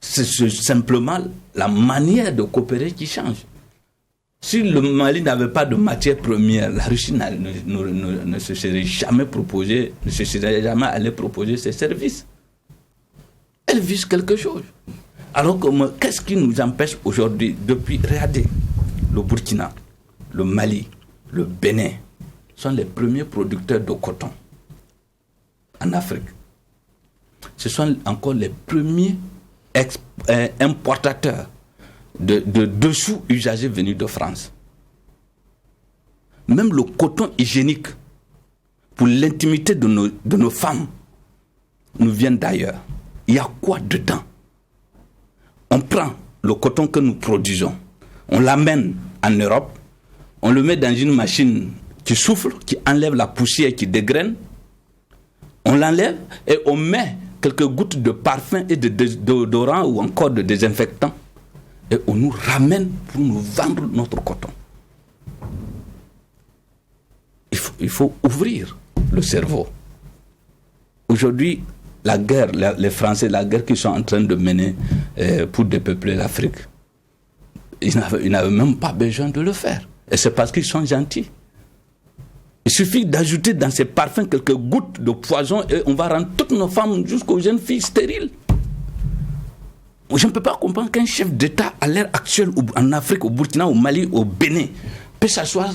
C'est simplement la manière de coopérer qui change. Si le Mali n'avait pas de matière première, la Russie ne se serait jamais allée proposer ses services. Elle vise quelque chose. Alors qu'est-ce qui nous empêche aujourd'hui regardez, le Burkina, le Mali, le Bénin sont les premiers producteurs de coton en Afrique. Ce sont encore les premiers importateurs de dessous usagés venus de France. Même le coton hygiénique pour l'intimité de nos femmes nous vient d'ailleurs. Il y a quoi dedans? On prend le coton que nous produisons, on l'amène en Europe, on le met dans une machine qui souffle, qui enlève la poussière, qui dégraine, on l'enlève et on met quelques gouttes de parfum et de déodorant ou encore de désinfectant et on nous ramène pour nous vendre notre coton. Il faut ouvrir le cerveau. Aujourd'hui, la guerre, les Français, la guerre qu'ils sont en train de mener pour dépeupler l'Afrique, ils n'avaient même pas besoin de le faire. Et c'est parce qu'ils sont gentils. Il suffit d'ajouter dans ces parfums quelques gouttes de poison et on va rendre toutes nos femmes jusqu'aux jeunes filles stériles. Je ne peux pas comprendre qu'un chef d'État à l'heure actuelle en Afrique, au Burkina, au Mali, au Bénin, peut s'asseoir,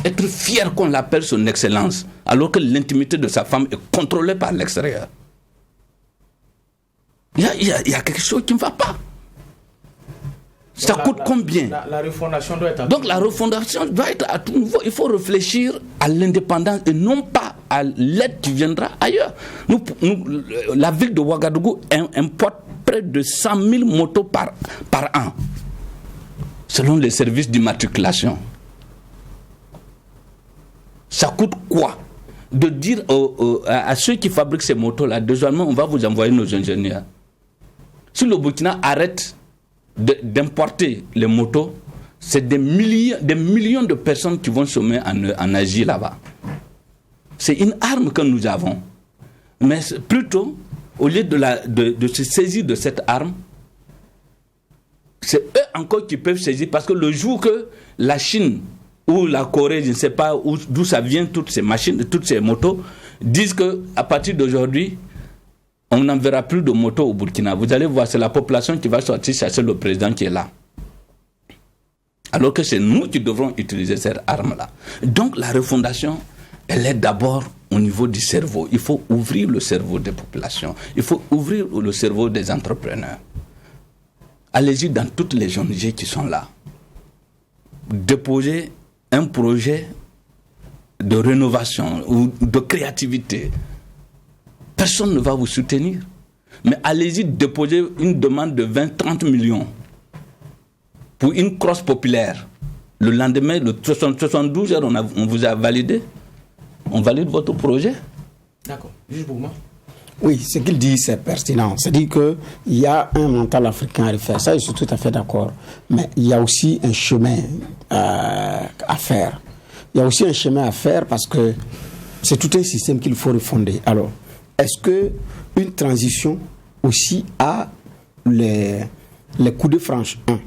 être fier qu'on l'appelle son excellence, alors que l'intimité de sa femme est contrôlée par l'extérieur. Il y a quelque chose qui ne va pas. Ça coûte combien? La refondation doit être... Donc la refondation doit être à tout niveau. Il faut réfléchir à l'indépendance et non pas à l'aide qui viendra ailleurs. La ville de Ouagadougou importe près de 100 000 motos par an, selon les services d'immatriculation. Ça coûte quoi de dire à ceux qui fabriquent ces motos-là, désormais, on va vous envoyer nos ingénieurs. Si le Burkina arrête d'importer les motos, c'est des millions de personnes qui vont se mettre en agir là-bas. C'est une arme que nous avons. Mais plutôt, au lieu de se saisir de cette arme, c'est eux encore qui peuvent saisir, parce que le jour que la Chine ou la Corée, je ne sais pas d'où ça vient, toutes ces machines, toutes ces motos, disent qu'à partir d'aujourd'hui, on n'enverra plus de motos au Burkina. Vous allez voir, c'est la population qui va sortir chercher le président qui est là. Alors que c'est nous qui devrons utiliser cette arme-là. Donc la refondation, elle est d'abord au niveau du cerveau. Il faut ouvrir le cerveau des populations. Il faut ouvrir le cerveau des entrepreneurs. Allez-y dans toutes les ONG qui sont là. Déposez un projet de rénovation ou de créativité. Personne ne va vous soutenir. Mais allez-y déposer une demande de 20-30 millions pour une crosse populaire. Le lendemain, le 72 heures, on vous a validé. On valide votre projet. D'accord. Juste pour moi. Oui, ce qu'il dit, c'est pertinent. C'est-à-dire qu'il y a un mental africain à refaire. Ça, je suis tout à fait d'accord. Mais il y a aussi un chemin à faire. Il y a aussi un chemin à faire parce que c'est tout un système qu'il faut refonder. Alors, est-ce qu'une transition aussi a les coups de franche, 1,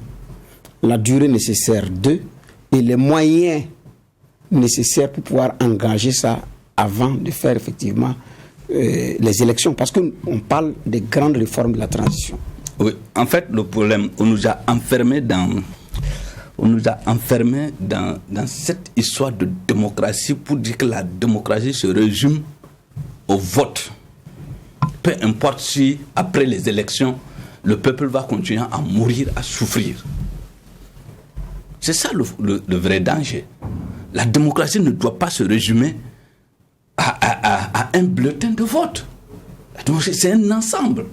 la durée nécessaire, 2, et les moyens nécessaires pour pouvoir engager ça avant de faire effectivement les élections, parce qu'on parle des grandes réformes de la transition. Oui, en fait, le problème, on nous a enfermés dans cette histoire de démocratie pour dire que la démocratie se résume au vote. Peu importe si, après les élections, le peuple va continuer à mourir, à souffrir. C'est ça le vrai danger. La démocratie ne doit pas se résumer à un bulletin de vote. Donc c'est un ensemble.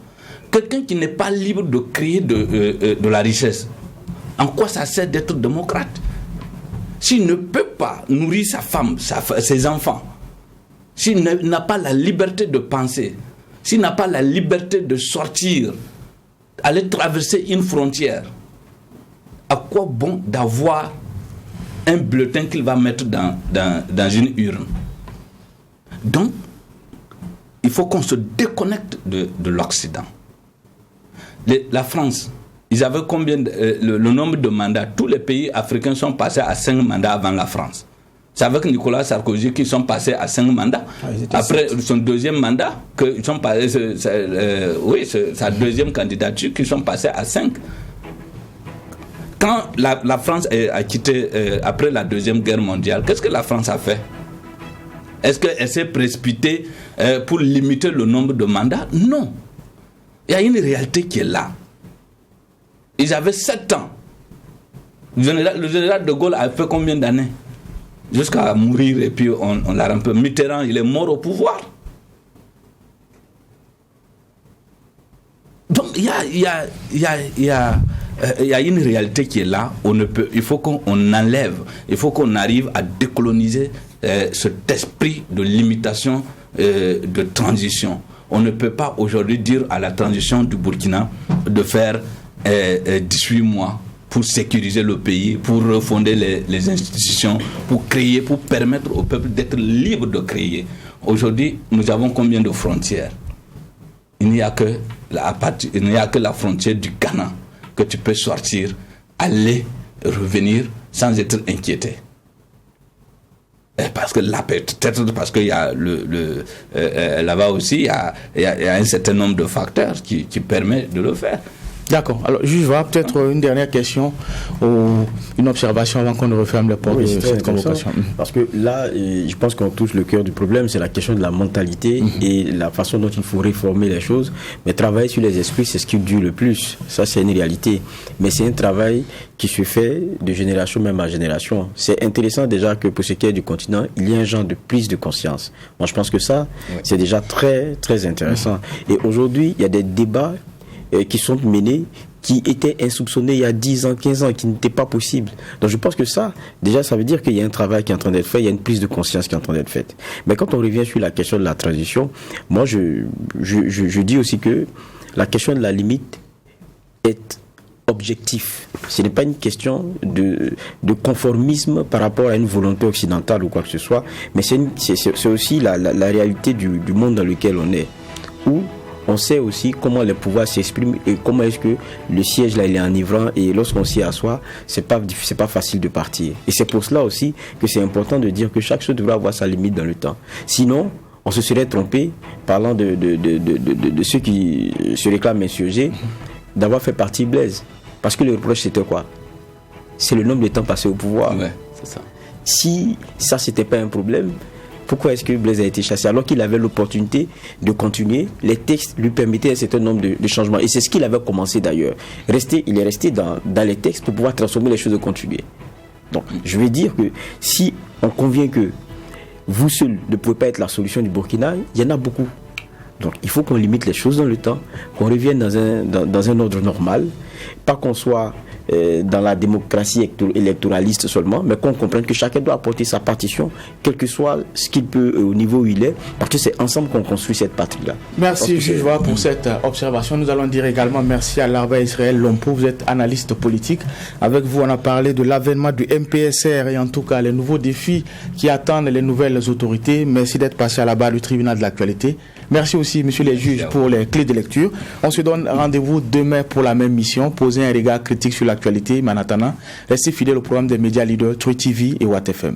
Quelqu'un qui n'est pas libre de créer de la richesse, en quoi ça sert d'être démocrate? S'il ne peut pas nourrir sa femme, ses enfants, s'il n'a pas la liberté de penser, s'il n'a pas la liberté de sortir, aller traverser une frontière, à quoi bon d'avoir un bulletin qu'il va mettre dans une urne? Donc, il faut qu'on se déconnecte de l'Occident. La France, ils avaient combien le nombre de mandats? Tous les pays africains sont passés à 5 mandats avant la France. C'est avec Nicolas Sarkozy qu'ils sont passés à 5 mandats. Après son deuxième mandat, qu'ils sont passés, sa deuxième candidature, qu'ils sont passés à 5. Quand la France a quitté après la Deuxième Guerre mondiale, qu'est-ce que la France a fait? Est-ce qu'elle s'est précipitée pour limiter le nombre de mandats? Non. Il y a une réalité qui est là. Ils avaient 7 ans. Le général de Gaulle a fait combien d'années? Jusqu'à mourir, et puis on l'a un peu. Mitterrand, il est mort au pouvoir. Donc il y a une réalité qui est là. Il faut qu'on enlève, il faut qu'on arrive à décoloniser cet esprit de limitation, de transition. On ne peut pas aujourd'hui dire à la transition du Burkina de faire 18 mois pour sécuriser le pays, pour refonder les institutions, pour créer, pour permettre au peuple d'être libre de créer. Aujourd'hui, nous avons combien de frontières? Il n'y a que la frontière du Ghana que tu peux sortir, aller, revenir sans être inquiété. Parce que là, peut-être parce qu'il y a là-bas aussi, il y a un certain nombre de facteurs qui permettent de le faire. D'accord. Alors, je vais peut-être une dernière question ou une observation avant qu'on ne referme les portes de cette convocation. Parce que là, je pense qu'on touche le cœur du problème, c'est la question de la mentalité et la façon dont il faut réformer les choses. Mais travailler sur les esprits, c'est ce qui dure le plus. Ça, c'est une réalité. Mais c'est un travail qui se fait de génération même à génération. C'est intéressant déjà que pour ce qui est du continent, il y a un genre de prise de conscience. Moi, je pense que ça, c'est déjà très, très intéressant. Et aujourd'hui, il y a des débats qui sont menés, qui étaient insoupçonnés il y a 10 ans, 15 ans, qui n'étaient pas possibles. Donc je pense que ça, déjà, ça veut dire qu'il y a un travail qui est en train d'être fait, il y a une prise de conscience qui est en train d'être faite. Mais quand on revient sur la question de la transition, moi, je dis aussi que la question de la limite est objectif. Ce n'est pas une question de conformisme par rapport à une volonté occidentale ou quoi que ce soit, mais c'est aussi la réalité du monde dans lequel on est, où on sait aussi comment les pouvoirs s'expriment et comment est-ce que le siège là il est enivrant, et lorsqu'on s'y assoit, c'est pas facile de partir. Et c'est pour cela aussi que c'est important de dire que chaque chose devrait avoir sa limite dans le temps. Sinon, on se serait trompé, parlant de ceux qui se réclament insurgés, d'avoir fait partie Blaise. Parce que le reproche, c'était quoi? C'est le nombre de temps passé au pouvoir. Ouais, c'est ça. Si ça, c'était pas un problème, pourquoi est-ce que Blaise a été chassé alors qu'il avait l'opportunité de continuer? Les textes lui permettaient un certain nombre de changements. Et c'est ce qu'il avait commencé d'ailleurs. Il est resté dans les textes pour pouvoir transformer les choses et continuer. Donc, je veux dire que si on convient que vous seul ne pouvez pas être la solution du Burkina, il y en a beaucoup. Donc il faut qu'on limite les choses dans le temps, qu'on revienne dans un ordre normal, pas qu'on soit dans la démocratie électoraliste seulement, mais qu'on comprenne que chacun doit apporter sa partition, quel que soit ce qu'il peut au niveau où il est, parce que c'est ensemble qu'on construit cette patrie-là. Merci Juge Voix pour cette observation. Nous allons dire également merci à Larba Israël Lompo, vous êtes analyste politique. Avec vous, on a parlé de l'avènement du MPSR et en tout cas les nouveaux défis qui attendent les nouvelles autorités. Merci d'être passé à la barre du tribunal de l'actualité. Merci aussi, messieurs les juges, pour les clés de lecture. On se donne rendez-vous demain pour la même mission, poser un regard critique sur l'actualité. Mais en attendant, restez fidèles au programme des médias leaders, Troy TV et Watt FM.